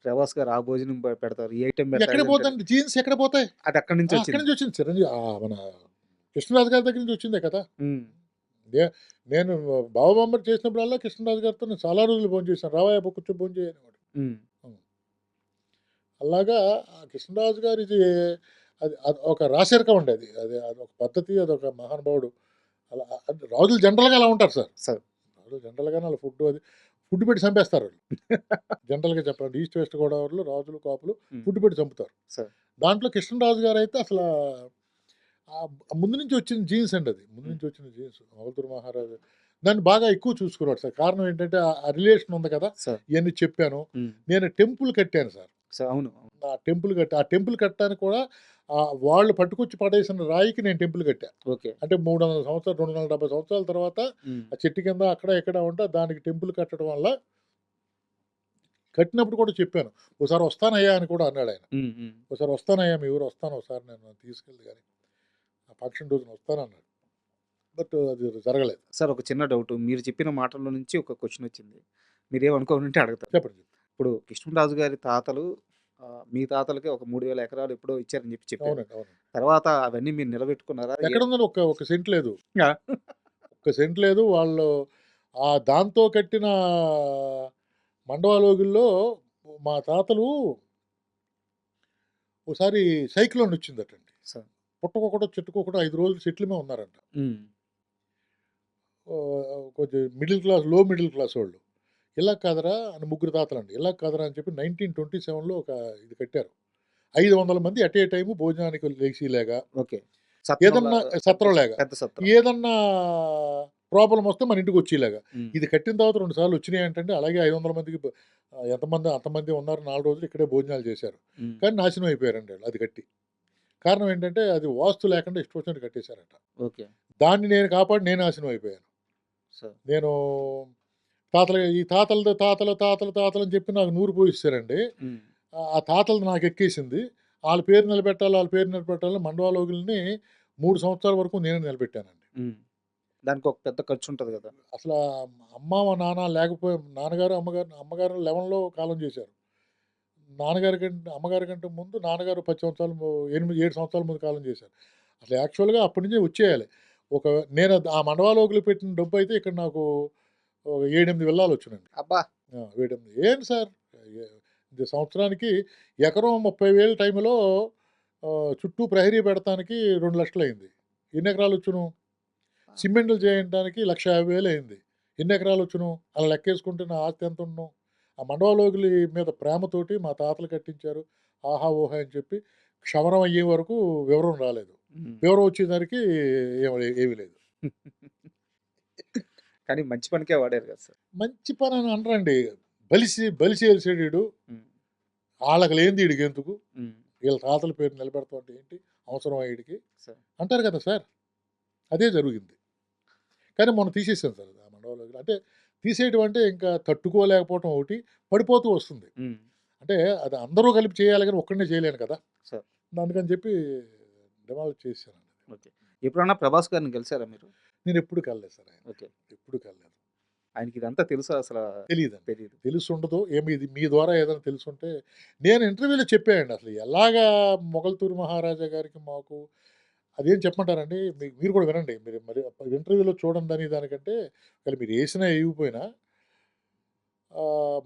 ప్రభాస్ గారు ఆ భోజనం పెడతారు, ఏ ఐటెం ఎక్కడ పెట్టాలి అంటే పోతాండి జీన్స్, ఎక్కడ పోతాయి? అది అక్కడి నుంచి అక్కడి వచ్చింది. నుంచి వచ్చింది చిరంజీవి, మన కృష్ణరాజు గారి దగ్గర నుంచి వచ్చిందే కదా. ఉమ్, నేను బావబామ్మర్ చేసినప్పుడల్లా కృష్ణరాజు గారితో నేను చాలా రోజులు భోజనం చేశాను. రావయ్య కూర్చో భోజనం చేయనివాడు. ఉమ్, అలాగా ఆ కృష్ణరాజు గారిది అది ఒక రాశరికం అండి. అదొక పద్ధతి, అదొక మహానుభావుడు. అలా రాజులు జనరల్గా అలా ఉంటారు సార్. సార్. రాజులు జనరల్గానే అలా ఫుడ్ పెట్టి చంపేస్తారు వాళ్ళు. జనరల్గా చెప్పాలంటే ఈస్ట్ వెస్ట్ గోదావరిలో రాజులు కాపులు ఫుడ్ పెట్టి చంపుతారు. సార్. దాంట్లో కృష్ణరాజు గారు అయితే అసలు ముందు నుంచి వచ్చిన జీన్స్ అండి, అది ముందు నుంచి వచ్చిన జీన్స్. మొగల్తూరు మహారాజు దాన్ని బాగా ఎక్కువ చూసుకున్నాడు సార్. కారణం ఏంటంటే ఆ రిలేషన్ ఉంది కదా, సార్. ఇవన్నీ చెప్పాను. ఉమ్, నేను టెంపుల్ కట్టాను సార్. సార్. అవును. ఆ టెంపుల్ కట్టడానికి కూడా వాళ్ళు పట్టుకొచ్చి పడేసిన రాయికి నేను టెంపుల్ కట్టా. ఓకే. అంటే 300 సంవత్సరాలు, 270 సంవత్సరాల తర్వాత ఉమ్, ఆ చెట్టు కింద అక్కడ ఎక్కడ ఉంటే దానికి టెంపుల్ కట్టడం వల్ల, కట్టినప్పుడు కూడా చెప్పాను, ఒకసారి వస్తానయ్యా అని కూడా అన్నాడు ఆయన. ఉమ్, ఉమ్. ఒకసారి వస్తానయ్యా మీ ఊరు వస్తాను, ఒకసారి నేను తీసుకెళ్ళి కానీ ఆ ఫంక్షన్ రోజున వస్తానన్నాడు. బట్ అది జరగలేదు. సార్, ఒక చిన్న డౌట్. మీరు చెప్పిన మాటల్లో నుంచి ఒక క్వశ్చన్ వచ్చింది. మీరేమనుకోనుంటే అడుగుతారు. చెప్పండి. ఇప్పుడు కృష్ణరాజు గారి తాతలు మీ తాతలకి ఒక 3000 ఎకరాలు ఎప్పుడో ఇచ్చారని చెప్పారు. అవునండి, అవునండి. తర్వాత అవన్నీ మీరు నిలబెట్టుకున్నారా? ఎక్కడ ఉందని ఒక సెంట్ లేదు, ఆ, ఒక్క సెంట్ లేదు. వాళ్ళు దాంతో కట్టిన మండవాలోగుల్లో మా తాతలు ఒకసారి సైక్లోన్ వచ్చిందటండి. సార్. పుట్టకొకటో చెట్టుకొకటో 5 రోజులు సెటిల్ మీద ఉన్నారంట. ఉమ్, కొంచెం లో మిడిల్ క్లాస్ వాళ్ళు. ఇలా కాదరా అని ముగ్గురు తాతలండి. ఇలా కాదరా అని చెప్పి 1927లో ఒక ఇది కట్టారు. 500 మంది అట్ ఏ టైము భోజనానికి లేచిలేగా, ఓకే. ఏదన్నా సత్రం లేగా, పెద్ద సత్రం. ఏదన్నా ప్రాబ్లం వస్తే మన ఇంటికి వచ్చేలాగా. ఉమ్, ఇది కట్టిన తర్వాత 2 సార్లు వచ్చినాయి అంటే, అలాగే 500 మందికి ఎంతమంది అంతమంది ఉన్నారు. 4 రోజులు ఇక్కడే భోజనాలు చేశారు. ఉమ్, కానీ నాశనం అయిపోయారండి వాళ్ళు అది కట్టి. కారణం ఏంటంటే అది వాస్తు లేకుండా ఇష్టం వచ్చినట్టు కట్టేశారట. ఓకే. దాన్ని నేను కాపాడి నేను నాశనం అయిపోయాను. సార్. నేను ఈ తాతలు అని చెప్పి నాకు నూరు పోయిస్తారండి. ఉమ్, ఆ తాతలు నాకు ఎక్కేసింది. వాళ్ళ పేరు నిలబెట్టాలని మండవాలోగుల్ని 3 సంవత్సరాల వరకు నేనే నిలబెట్టానండి. ఉమ్. దానికి ఒక పెద్ద ఖర్చు ఉంటుంది కదా. అసలు అమ్మ నాన్న లేకపోయి నాన్నగారు అమ్మగారు 11లో కాలం చేశారు. అమ్మగారి కంటే ముందు నాన్నగారు 10 సంవత్సరాలు 7 సంవత్సరాల ముందు కాలం చేశారు. అసలు యాక్చువల్గా అప్పటి నుంచే వచ్చేయాలి. నేను ఆ మండవాలోగులు పెట్టిన డబ్బు అయితే ఇక్కడ నాకు ఒక 7-8 విల్లాలు వచ్చినాయండి. అబ్బా. 7-8 ఏంటి సార్, ఇది సంవత్సరానికి ఎకరం 30,000 టైంలో చుట్టూ ప్రహరీ పెడతానికి 2 లక్షలు అయింది. ఎన్ని ఎకరాలు వచ్చును? సిమెంట్లు చేయడానికి 1,50,000 అయింది. ఎన్ని ఎకరాలు వచ్చును? అలా లెక్కేసుకుంటే నా ఆస్తి ఎంత ఉండను? ఆ మండవాలోగులి మీద ప్రేమతోటి మా తాతలు కట్టించారు. ఆహా ఓహా అని చెప్పి క్షవరం అయ్యే వరకు వివరం రాలేదు. ఉమ్. వివరం వచ్చేసరికి ఏమీ లేదు. కానీ మంచి పనికే వాడారు కదా సార్. మంచి పని అని అనరండి. బలిసి వెలిసాడు వీడు, ఉమ్, వాళ్ళకి లేనిది వీడికి ఎందుకు, ఉమ్, వీళ్ళ తాతల పేరు నిలబెడతాం అంటే ఏంటి అవసరం వీడికి సార్. అంటారు కదా సార్. అదే జరిగింది. కానీ మొన్న తీసేసాను సార్ ఆ మండవాలోగులు. అంటే తీసేయడం అంటే ఇంకా తట్టుకోలేకపోవటం ఒకటి, పడిపోతూ వస్తుంది. ఉమ్, అంటే అది అందరూ కలిపి చేయాలి కానీ ఒక్కడనే చేయలేను కదా. సార్. అందుకని చెప్పి డిమాల్ట్ చేశానండి. ఓకే. ఎప్పుడన్నా ప్రభాస్ గారిని కలిసారా మీరు? నేను ఎప్పుడు కలలేదు సార్ ఆయన, ఓకే. ఎప్పుడు కలలేదు. ఆయనకి ఇదంతా తెలుసా అసలు? తెలియదండి. తెలియదు. తెలుసుండదు. ఇది మీ ద్వారా ఏదైనా తెలుసుంటే నేను ఇంటర్వ్యూలో చెప్పానండి. అసలు ఎలాగా మొగల్తూరు మహారాజా గారికి మాకు అదేం చెప్పమంటారండి, మీరు కూడా వినండి. మీరు మరి ఇంటర్వ్యూలో చూడండి అని దానికంటే ఒకవేళ మీరు వేసినా వేయకపోయినా,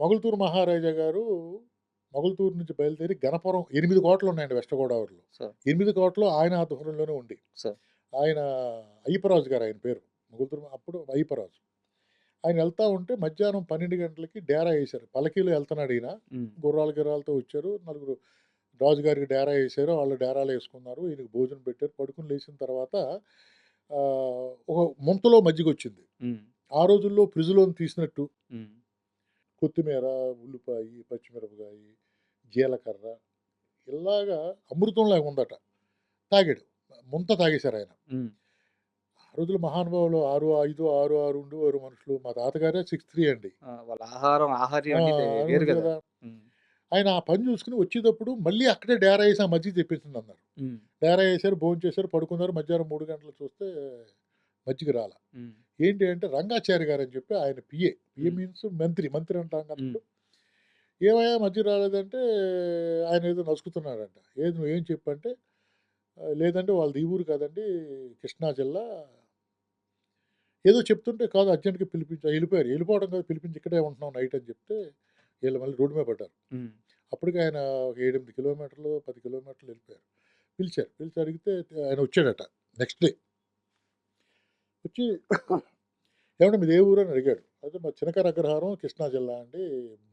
మొగల్తూరు మహారాజా గారు మొగల్తూరు నుంచి బయలుదేరి గణపురం 8 కోటలు ఉన్నాయండి వెస్ట్ గోదావరిలో. సార్. 8 కోటలు ఆయన ఆధ్వర్యంలోనే ఉండి, సార్. ఆయన అయ్యప్పరాజు గారు ఆయన పేరు. మొగల్తూరు అప్పుడు అయ్యప్పరాజు. ఆయన వెళ్తా ఉంటే మధ్యాహ్నం 12 గంటలకి డేరా వేశారు. పల్లకీలో వెళ్తున్నాడు ఈయన. ఉమ్, గుర్రాలతో వచ్చారు. నలుగురు రాజుగారికి డేరా వేశారు. వాళ్ళు డేరాలు వేసుకున్నారు. ఈయనకి భోజనం పెట్టారు. పడుకుని లేచిన తర్వాత ఒక ముంతలో మజ్జిగ వచ్చింది. ఉమ్, ఆ రోజుల్లో ఫ్రిడ్జ్లో తీసినట్టు ఉమ్, కొత్తిమీర, ఉల్లిపాయ, పచ్చిమిరపకాయ, జీలకర్ర ఇలాగా అమృతంలాగా ఉందట. తాగాడు. ముంత తాగేశారు ఆయన. ఉమ్, రోజుల్లో మహానుభావులు 6'5", 6'6" ఉండేవారు మనుషులు. మా తాతగారే 6'3" అండి. వాళ్ళ ఆహార్యం ఆ! అనేది వేరు ఉంది కదా. కదా! ఉమ్, ఆయన ఆ పని చూసుకొని వచ్చేటప్పుడు మళ్ళీ అక్కడే డేరా ఏసి ఆ మజ్జిగ తెప్పించండన్నారు. ఉమ్, డేరా ఏసారు, భోంచేశారు, పడుకున్నారు. మధ్యాహ్నం 3 గంటలకు చూస్తే మజ్జిగ రాలా. ఉమ్, ఏంటి అంటే రంగాచారి గారని చెప్పి ఆయన పిఏ. పిఏ ఉమ్, మీన్స్ మంత్రి. మంత్రి అంటాం కదా ఉమ్, ఇప్పుడు. "ఏమయ్యా మజ్జిగ రాలేదంటే" ఆయన ఏదో నసుకుతున్నాడంట. "ఏది నువ్వేం చెప్పంటే" లేదండి వాళ్ళది ఈ ఊరు కాదండి, కృష్ణా జిల్లా" ఏదో చెప్తుంటే, "కాదు అర్జెంట్‌గా పిలిపించా" ఎళ్ళిపోయారు. ఎళ్ళిపోవడం కాదు, పిలిపించి "ఇక్కడే ఉంటున్నాం నైట్" అని చెప్తే వీళ్ళు మళ్ళీ రోడ్డు మీద పడ్డారు. ఉమ్, అప్పటికి ఆయన ఒక 7, 8 కిలోమీటర్లు, 10 కిలోమీటర్లు వెళ్ళిపోయారు. పిలిచారు. పిలిచి అడిగితే ఆయన వచ్చాడట నెక్స్ట్ డే. వచ్చి "ఏవండీ మీది ఏ ఊరు" అని అడిగాడు. అయితే "మాది చినకర అగ్రహారం, కృష్ణా జిల్లా అండి,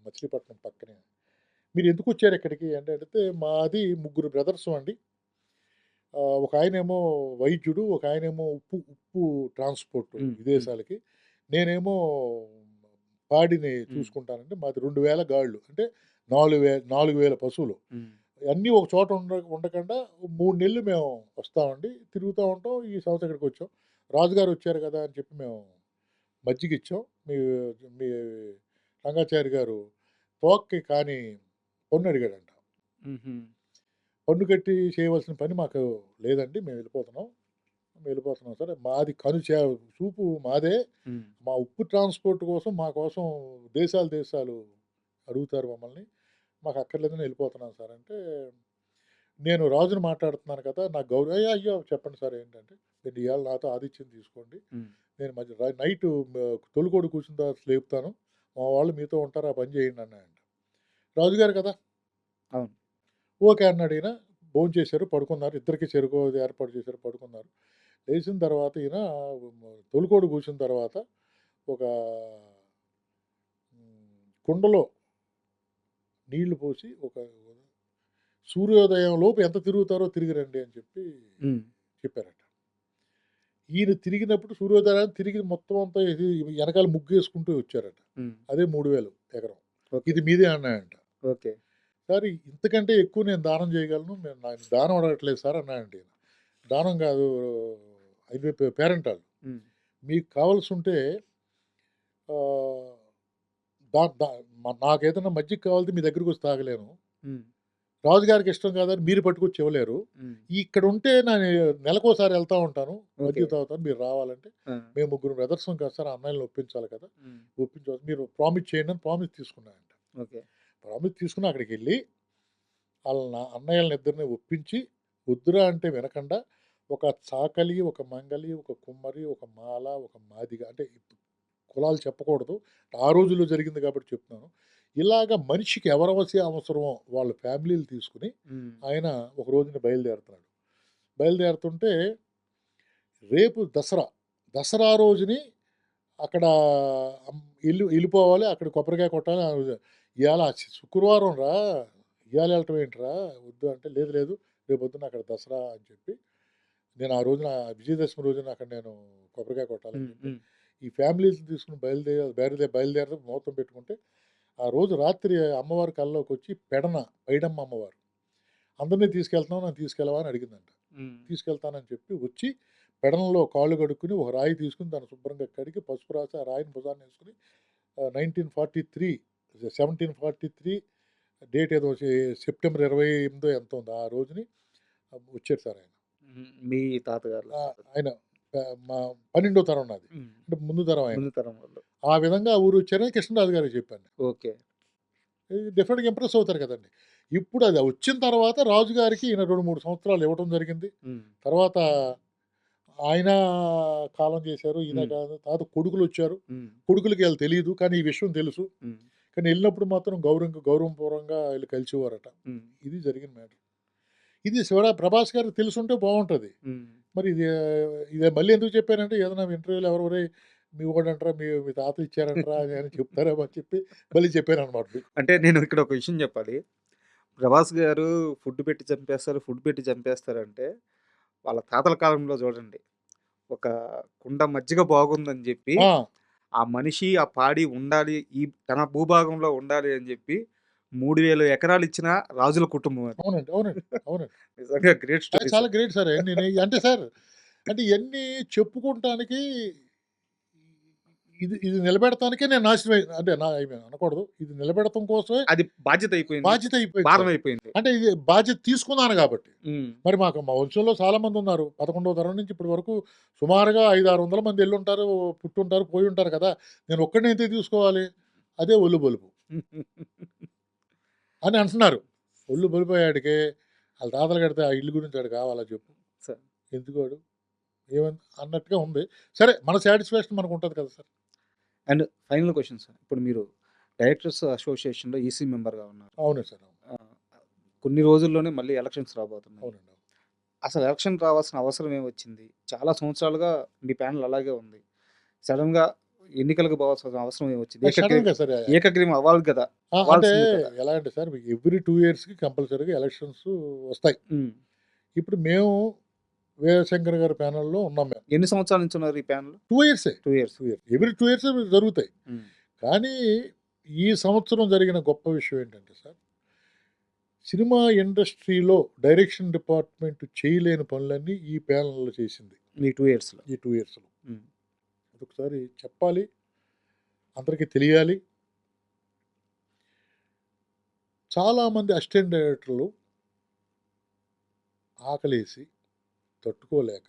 మచిలీపట్నం పక్కనే." "మీరు ఎందుకు వచ్చారు ఇక్కడికి" అంటే అడిగితే, "మాది ముగ్గురు బ్రదర్స్ అండి. ఒక ఆయనేమో వైద్యుడు, ఒక ఆయనేమో ఉప్పు ట్రాన్స్‌పోర్ట్ ఉమ్, ఉమ్, విదేశాలకి. నేనేమో పాడిని ఉమ్, చూసుకుంటానండి. మాది 2000 గాళ్ళు. అంటే 4,000 పశువులు. ఉమ్, అన్నీ ఒక చోట ఉండకుండా 3 నెలలు మేము వస్తామండి. తిరుగుతా ఉంటాం. ఈ సంవత్సరం ఇక్కడికొచ్చాం. రాజుగారు వచ్చారు కదా! అని చెప్పి మేము మజ్జిగిచ్చాం. మీ మీ రంగాచారి గారు తోకకి కానీ పన్ను అడిగాడంట. ఉమ్హు, పన్ను కట్టి చేయవలసిన పని మాకు లేదండి. మేము వెళ్ళిపోతున్నాం. వెళ్ళిపోతున్నాం సరే. మాది చూపు మాదే. ఉమ్, మా ఉప్పు ట్రాన్స్‌పోర్ట్ కోసం మా కోసం దేశాలు అడుగుతారు మమ్మల్ని. మాకు అక్కర్లేదని వెళ్ళిపోతున్నాను సార్ అంటే, నేను రాజుని మాట్లాడుతున్నాను కదా! నాకు అయ్యో! చెప్పండి సార్ ఏంటంటే, మీరు ఇయాల నాతో ఆతిథ్యం తీసుకోండి. ఉమ్, నేను నైటు తొలికోడి కూర్చున్న తర్వాత లేపుతాను. మా వాళ్ళు మీతో ఉంటారు. ఆ పని చేయండి అన్నాడంట. రాజుగారు కదా! అవును. ఓకే అన్నాడు ఈయన. భోంచేశారు, పడుకున్నారు. ఇద్దరికీ చెరుకోది ఏర్పాటు చేశారు, పడుకున్నారు. లేచిన తర్వాత ఈయన తొలికోడి కూర్చున్న తర్వాత ఒక కుండలో నీళ్లు పోసి సూర్యోదయం లోపు ఎంత తిరుగుతారో తిరిగి రండి అని చెప్పి ఉమ్, చెప్పారట. ఈయన తిరిగినప్పుడు సూర్యోదయానికి తిరిగి మొత్తం అంతా వెనకాల ముగ్గేసుకుంటూ వచ్చారట. ఉమ్, అదే 3000 ఎకరం. ఓకే. ఇది మీదే అన్నాడంట. ఓకే. సార్ ఇంతకంటే ఎక్కువ నేను దానం చేయగలను. నేను దానం అడగట్లేదు సార్ అన్నాడంట ఈయన. దానం కాదు, ఇది పేరెంటాళ్ళు. ఉమ్, మీకు కావాల్సుంటే ఆహ్, దా దా నాకేదైనా మజ్జిగ కావాలంటే మీ దగ్గరికొచ్చి తాగలేను. ఉమ్, రాజుగారికి ఇష్టం కాదని మీరు పట్టుకొచ్చి ఇవ్వలేరు. ఉమ్, ఇక్కడుంటే నెలకోసారి ఎళ్తా ఉంటాను. ఓకే. మజ్జిగ తాగుతాను. మీరు రావాలంటే ఆ, మేము ముగ్గురు బ్రదర్సం కదా సార్! అన్నయ్యలని ఒప్పించాలి కదా! ఉమ్, మీరు ప్రామిస్ చేయండి అని ప్రామిస్ తీసుకున్నాడంట. ఓకే. ప్రామిస్ తీసుకొని అక్కడికెళ్ళి ఆళ్ళ అన్నయ్యలనిద్దరిని ఒప్పించి, వద్దురా అంటే వినకుండా ఒక చాకలి, ఒక మంగలి, ఒక కుమ్మరి, ఒక మాల, ఒక మాదిగ అంటే కులాలు చెప్పకూడదు. ఆ రోజుల్లో జరిగింది కాబట్టి చెప్తున్నాను. ఇలాగ మనిషికి ఎవరెవసి అవసరమో వాళ్ళ ఫ్యామిలీలు తీసుకొని ఉమ్, ఆయన ఒక రోజున బయలుదేరుతున్నాడు. బయలుదేరుతుంటే రేపు దసరా. దసరా రోజుని అక్కడ అం ఎళ్ళిపోవాలి. అక్కడ కొబ్బరికాయ కొట్టాలి. ఇయాల శుక్రవారం రా! ఇయాల ఎళ్ళటం ఏంట్రా? వద్దు అంటే, లేదు లేదు రేపొద్దున అక్కడ దసరా అని చెప్పి, నేను ఆ రోజున విజయదశమి రోజున అక్కడ నేను కొబ్బరికాయ కొట్టాలని ఉమ్, చెప్పి, ఉమ్, ఈ ఫ్యామిలీస్‌ని తీసుకొని బయలుదేరడం ముహూర్తం పెట్టుకుంటే, ఆ రోజు రాత్రి అమ్మవారి కల్లోకొచ్చి పైడమ్మ అమ్మవారు. అందరిని తీసుకెళ్తున్నావా? నన్ను తీసుకెళ్ళవా? అని అడిగిందంట. ఉమ్, తీసుకెళ్తానని చెప్పి వచ్చి పెడనలో కాళ్ళు కడుక్కొని ఒక రాయి తీసుకొని దాన్ని శుభ్రంగా కడిగి పసుపు రాసి ఆ రాయిని భుజాన్నేసుకొని 1943 1743 డేట్ ఏదో సెప్టెంబర్ 28 ఎంతో ఉంది. ఆ రోజుని వచ్చారు సార్ ఆయన. ఉమ్, మీ తాతగారు. ఆయన మా 12వ తరం నాది. ఉమ్, అంటే ముందు తరం ఆయన. ముందు తరం వాళ్ళు. ఆ విధంగా ఆ ఊరు వచ్చారని కృష్ణరాజు గారికి చెప్పాను. ఓకే. డెఫినెట్‌గా ఇంప్రెస్ అవుతారు కదండీ! ఇప్పుడు అది వచ్చిన తర్వాత రాజుగారికి ఈయన 2, 3 సంవత్సరాలు ఇవ్వటం జరిగింది. ఉమ్, తర్వాత ఆయన కాలం చేశారు. ఈయన ఉమ్, కాదు. తర్వాత కొడుకులొచ్చారు. ఉమ్, కొడుకులకి ఆళ్ళు తెలీదు. కానీ ఈ విషయం తెలుసు. ఉమ్, కానీ ఎళ్ళినప్పుడు మాత్రం గౌరవపూర్వకంగా ఎళ్లి కలిసేవారట. ఉమ్, ఇది జరిగిన మ్యాటర్. ఇది ప్రభాస్ గారికి తెలిసుంటే బావుంటది. ఉమ్. మరి ఇది మళ్ళీ ఎందుకు చెప్పానంటే ఏదైనా ఇంటర్వ్యూలో ఒరేయ్! మీ వోడంటరా, మీ తాత ఇచ్చారంటరా అని చెప్తారేమో అని చెప్పి మళ్ళీ చెప్పాననమాట మీకు. అంటే నేను ఇక్కడ ఒక విషయం చెప్పాలి. ప్రభాస్ గారు ఫుడ్ పెట్టి చంపేస్తారంటే, వాళ్ళ తాతల కాలంలో చూడండి. ఒక కుండ మజ్జిగ బాగుందని జెప్పి, ఆ! ఆ మనిషి, ఆ పాడి ఉండాలి, తన భూభాగంలో ఉండాలి అని జెప్పి 3000 ఎకరాలు ఇచ్చిన రాజుల కుటుంబం అది. అవునండి. అవునండి. అవునండి. నిజంగా గ్రేట్ అది స్టోరీ చాలా సార్. Great sir. అంటే సార్ అంటే ఇయన్నీ చెప్పుకుంటానికి ఇది నిలబెడటానికే నేను నాశనం అంటే అనకూడదు. ఇది నిలబెడటం కోసమే అది బాధ్యత అయిపోయింది. బాధ్యత అయిపోయింది భారం సార్. అయిపోయింది. అంటే ఇది బాధ్యత తీసుకున్నాను గాబట్టి. హ్మ్. మరి మా వంశంలో చాలా మందున్నారు. 11వ తరం నుంచి ఇప్పటి వరకు సుమారుగా 500, 600 మంది ఎళ్ళుంటారు, పుట్టుంటారు, పోయుంటారు కదా! నేను ఒక్కడినే ఎందుకు తీసుకోవాలి? అదే ఒళ్ళు బలుపు అని అంటున్నారు. ఒళ్ళు బలిపోయాడికే ఆళ్ళ తాతలు కడితే ఆ ఇల్లు గురించి ఆడికి కావాలా చెప్పు? సార్. ఎందుకు వాడు? అన్నట్టుగా ఉంది. సరే మన సాటిస్ఫాక్షన్ మనకుంటది కదా sir. And final question sir. ఇప్పుడు మీరు డైరెక్టర్స్ అసోసియేషన్‌లో ఈసీ మెంబర్‌గా ఉన్నారు. అవును సార్. అవును. కొన్ని రోజుల్లోనే మళ్ళీ ఎలక్షన్స్ రాబోతున్నాయి. అవునండి. అవును. అసలు ఎలక్షన్ రావాల్సిన అవసరం ఏమొచ్చింది? చాలా సంవత్సరాలుగా మీ ప్యానెల్ అలాగే ఉంది. సడెన్‌గా ఎన్నికలకు పోవాల్సిన అవసరం ఏమొచ్చింది? సడెన్‌గా సార్ ఏకగ్రీవం అవ్వాలి కదా! అంటే అవ్వాల్సిందే కదా! ఎలా అంటే సార్ మీకు ఎవ్రీ 2 ఇయర్స్‌కి కంపల్సరీగా ఎలక్షన్స్ వస్తాయి. హ్మ్. ఇప్పుడు మేము వీరశంకర్ గారి ప్యానెల్‌లో ఉన్నాం మేము. ఎన్ని సంవత్సరాల నుంచి ఉన్నారు ఈ panel? 2 ఇయర్సే. 2 years. 2 years. Every 2 years జరుగుతాయి. హ్మ్. కానీ ఈ సంవత్సరం జరిగిన గొప్ప విషయం ఏంటంటే సార్, సినిమా ఇండస్ట్రీలో డైరెక్షన్ డిపార్ట్మెంట్ చేయలేని పనులన్నీ ఈ ప్యానెల్‌లో చేసింది. ఈ 2 ఇయర్స్‌లో. ఈ 2 ఇయర్స్‌లో. హ్మ్. అదొకసారి చెప్పాలి. అందరికీ తెలియాలి. చాలామంది అసిస్టెంట్ డైరెక్టర్లు ఆకలేసి తట్టుకోలేక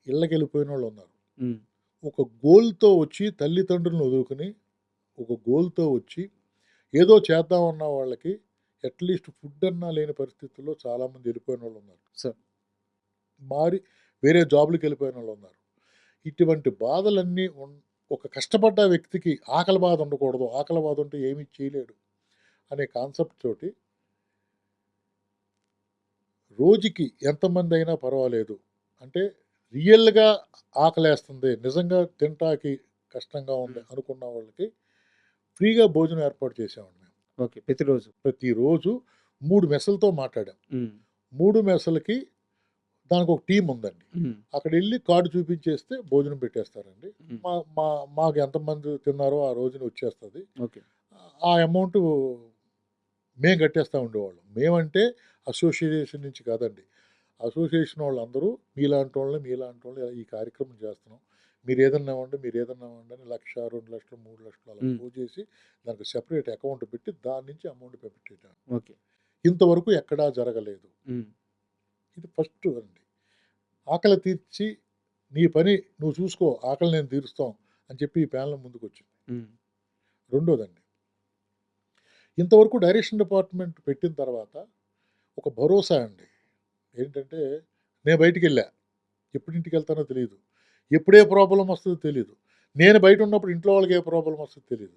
ఇళ్ళకెళ్ళిపోయినోళ్ళున్నారు. హ్మ్. ఒక గోల్‌తో వచ్చి తల్లిదండ్రులను వదులుకొని, ఒక గోల్‌తో వచ్చి ఏదో చేద్దామన్న వాళ్ళకి అట్‌లీస్ట్ ఫుడ్ అన్నా లేని పరిస్థితుల్లో చాలామంది వెళ్ళిపోయినోళ్ళున్నారు. సార్. మారి వేరే జాబ్‌లకెళ్ళిపోయినోళ్ళున్నారు. ఇటువంటి బాధలన్నీ ఒక కష్టపడ్డ వ్యక్తికి ఆకలి బాధ ఉండకూడదు. ఆకలి బాధ ఉంటే ఏమీ చేయలేడు అనే కాన్సెప్ట్ తోటి రోజుకి ఎంతమందైనా పర్వాలేదు. అంటే రియల్‌గా ఆకలేస్తుంది. నిజంగా తినటానికి కష్టంగా ఉంది అనుకున్న వాళ్ళకి ఫ్రీగా భోజనం ఏర్పాటు చేసామండి మేము. ఓకే. ప్రతిరోజు. ప్రతిరోజు 3 మెస్సులతో మాట్లాడాం. హ్మ్. 3 మెస్సులకి దానికొక టీమ్ ఉందండి. హ్మ్. అక్కడెళ్ళి కార్డ్ చూపించేస్తే భోజనం పెట్టేస్తారండి. హ్మ్. మా మా మాకు ఎంతమంది తిన్నారో ఆ రోజున వచ్చేస్తది. ఓకే. ఆ అమౌంటు మేము కట్టేస్తా ఉండేవాళ్ళం. మేమంటే అసోసియేషన్ నుంచి కాదండి. అసోసియేషన్ వాళ్ళందరూ మీలాంటోళ్ళని ఈ కార్యక్రమం చేస్తున్నాం. మీరేదన్నా ఇవ్వండి అని 1,00,000, 2,00,000, 3,00,000 అలా హ్మ్. పోజేసి దానికి సెపరేట్ అకౌంట్ పెట్టి దాని నుంచి అమౌంట్ పెట్టాం. ఓకే. ఇంతవరకు ఎక్కడా జరగలేదు. హ్మ్. ఇది ఫస్ట్ అండి. ఆకలి తీర్చి నీ పని నువ్వు చూసుకో. ఆకలి నేను తీరుస్తాం అని చెప్పి ఈ ప్యానెల్ ముందుకొచ్చింది. హ్మ్. రెండోదండి. ఇంతవరకు డైరెక్షన్ డిపార్ట్మెంట్ పెట్టిన తర్వాత ఒక భరోసా అండి. ఏంటంటే నేను బయటికెళ్ళా. ఎప్పుడు ఇంటికెళ్తానో తెలీదు. ఎప్పుడు ఏ ప్రాబ్లమ్ వస్తదో తెలీదు. నేను బయటున్నప్పుడు ఇంట్లో వాళ్ళకి ఏ ప్రాబ్లమ్ వస్తదో తెలీదు.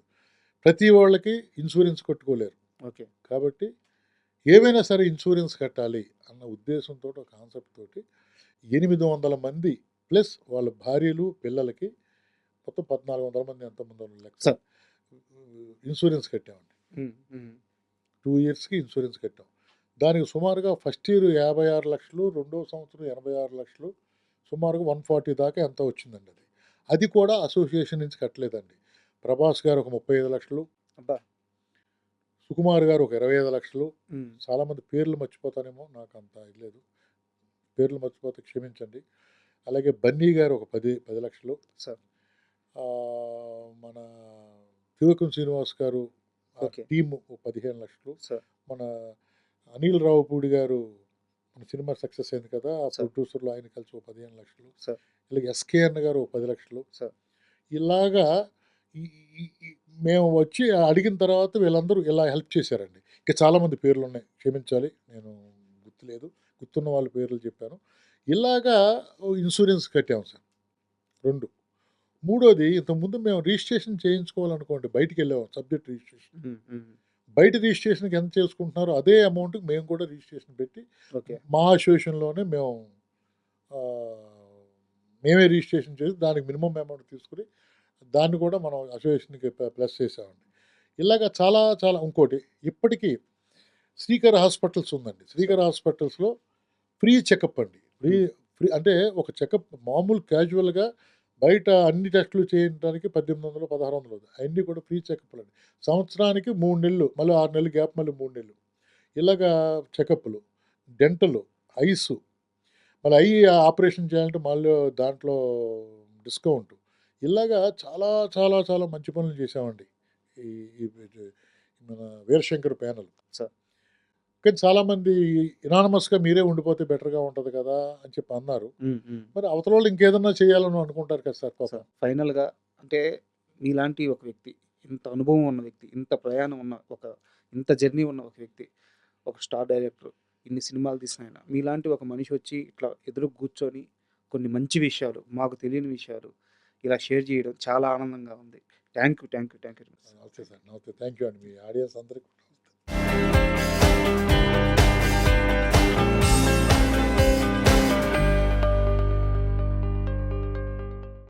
ప్రతి వాళ్ళకి ఇన్సూరెన్స్ కట్టుకోలేరు. ఓకే. కాబట్టి ఏవైనా సరే ఇన్సూరెన్స్ కట్టాలి అన్న ఉద్దేశంతో ఒక కాన్సెప్ట్ తోటి 800 మంది ప్లస్ వాళ్ళ భార్యలు, పిల్లలకి మొత్తం 1,400 మంది ఎంతమందో లెక్క సార్. ఇన్సూరెన్స్ కట్టామండి. హ్మ్. హ్మ్. 2 ఇయర్స్‌కి ఇన్సూరెన్స్ కట్టాం. దానికి సుమారుగా ఫస్ట్ ఇయర్ 56,00,000, రెండో సంవత్సరం 86,00,000, సుమారుగా 140 దాకా ఎంతో వచ్చిందండి అది. అది కూడా అసోసియేషన్ నుంచి కట్టలేదండి. ప్రభాస్ గారు ఒక 35,00,000, అబ్బా! సుకుమార్ గారు ఒక 25,00,000. హ్మ్. చాలామంది పేర్లు మర్చిపోతానేమో నాకంత ఇది లేదు. పేర్లు మర్చిపోతే క్షమించండి. అలాగే బన్నీ గారు ఒక 10,00,000. సార్. మన త్రివిక్రమ్ శ్రీనివాస్ గారు ఓకే. టీమ్ 15,00,000. సార్. మన అనిల్ రావుపూడి గారు మన సినిమా సక్సెస్ అయింది కదా! ఆ సార్. ప్రొడ్యూసర్‌లు ఆయన కలిసి ఓ 15,00,000. సార్. ఇలాగ ఎస్‌కేఎన్ గారు ఓ 10,00,000. సార్. ఇలాగా ఈ ఈ ఈ మేము వచ్చి అడిగిన తర్వాత వీళ్ళందరూ ఇలా హెల్ప్ చేశారండి. ఇంకా చాలామంది పేర్లున్నాయి. క్షమించాలి. నేను గుర్తులేదు. గుర్తున్న వాళ్ళ పేర్లు చెప్పాను. ఇలాగా ఇన్సూరెన్స్ కట్టాము సార్. 2. మూడోది ఇంతకుముందు మేము రిజిస్ట్రేషన్ చేయించుకోవాలనుకోండి బయటికెళ్ళేవాం సబ్జెక్ట్ రిజిస్ట్రేషన్. హ్మ్. హ్మ్. బయట రిజిస్ట్రేషన్‌కి ఎంత చేసుకుంటున్నారో అదే అమౌంట్‌కి మేము కూడా రిజిస్ట్రేషన్ పెట్టి ఓకే. మా అసోసియేషన్‌లోనే మేము మేమే రిజిస్ట్రేషన్ చేసి దానికి మినిమమ్ అమౌంట్ తీసుకొని దాన్ని కూడా మనం అసోసియేషన్‌కి ప్లస్ చేసామండి. ఇలాగ చాలా చాలా ఇంకోటి ఇప్పటికీ శ్రీకర్ హాస్పిటల్స్ ఉందండి. శ్రీకర్ హాస్పిటల్స్‌లో ఫ్రీ చెకప్ అండి. ఫ్రీ హ్మ్. ఫ్రీ అంటే ఒక చెకప్ మామూలు క్యాజువల్‌గా బయట అన్ని టెస్టులు చేయడానికి 1,800, 1,600 అయన్నీ కూడా ఫ్రీ చెకప్‌లండి. సంవత్సరానికి 3 నెలలు, మళ్ళీ 6 నెలలు గ్యాప్, మళ్ళీ 3 నెలలు. ఇలాగా చెకప్‌లు, డెంటలు, ఐసు మళ్ళీ అయ్యి ఆపరేషన్ చేయాలంటే మళ్ళీ దాంట్లో డిస్కౌంట్. ఇలాగా చాలా చాలా చాలా మంచి పనులు చేసామండి. ఈ ఈ ఇది మన వీరశంకర్ ప్యానెల్. సార్. కానీ చాలామంది ఇనానమస్‌గా మీరే ఉండిపోతే బెటర్‌గా ఉంటది కదా! అని చెప్పి అన్నారు. మరి అవతలోళ్ళు ఇంకేదన్నా చేయాలని అనుకుంటారు కదా సార్ పాపం. సార్ ఫైనల్‌గా అంటే మీలాంటి ఒక వ్యక్తి, ఇంత అనుభవం ఉన్న వ్యక్తి, ఇంత ప్రయాణం ఉన్న ఇంత జర్నీ ఉన్న ఒక వ్యక్తి, ఒక స్టార్ డైరెక్టర్, ఇన్ని సినిమాలు తీసిన ఆయన, మీలాంటి ఒక మనిషి వచ్చి ఇట్లా ఎదురుగా కూర్చొని కొన్ని మంచి విషయాలు, మాకు తెలియని విషయాలు ఇలా షేర్ చేయడం చాలా ఆనందంగా ఉంది. Thank you. నమస్తే సార్. నమస్తే. థాంక్ యూ అండి. మీ ఆడియన్స్ అందరికి కూడా నమస్తే.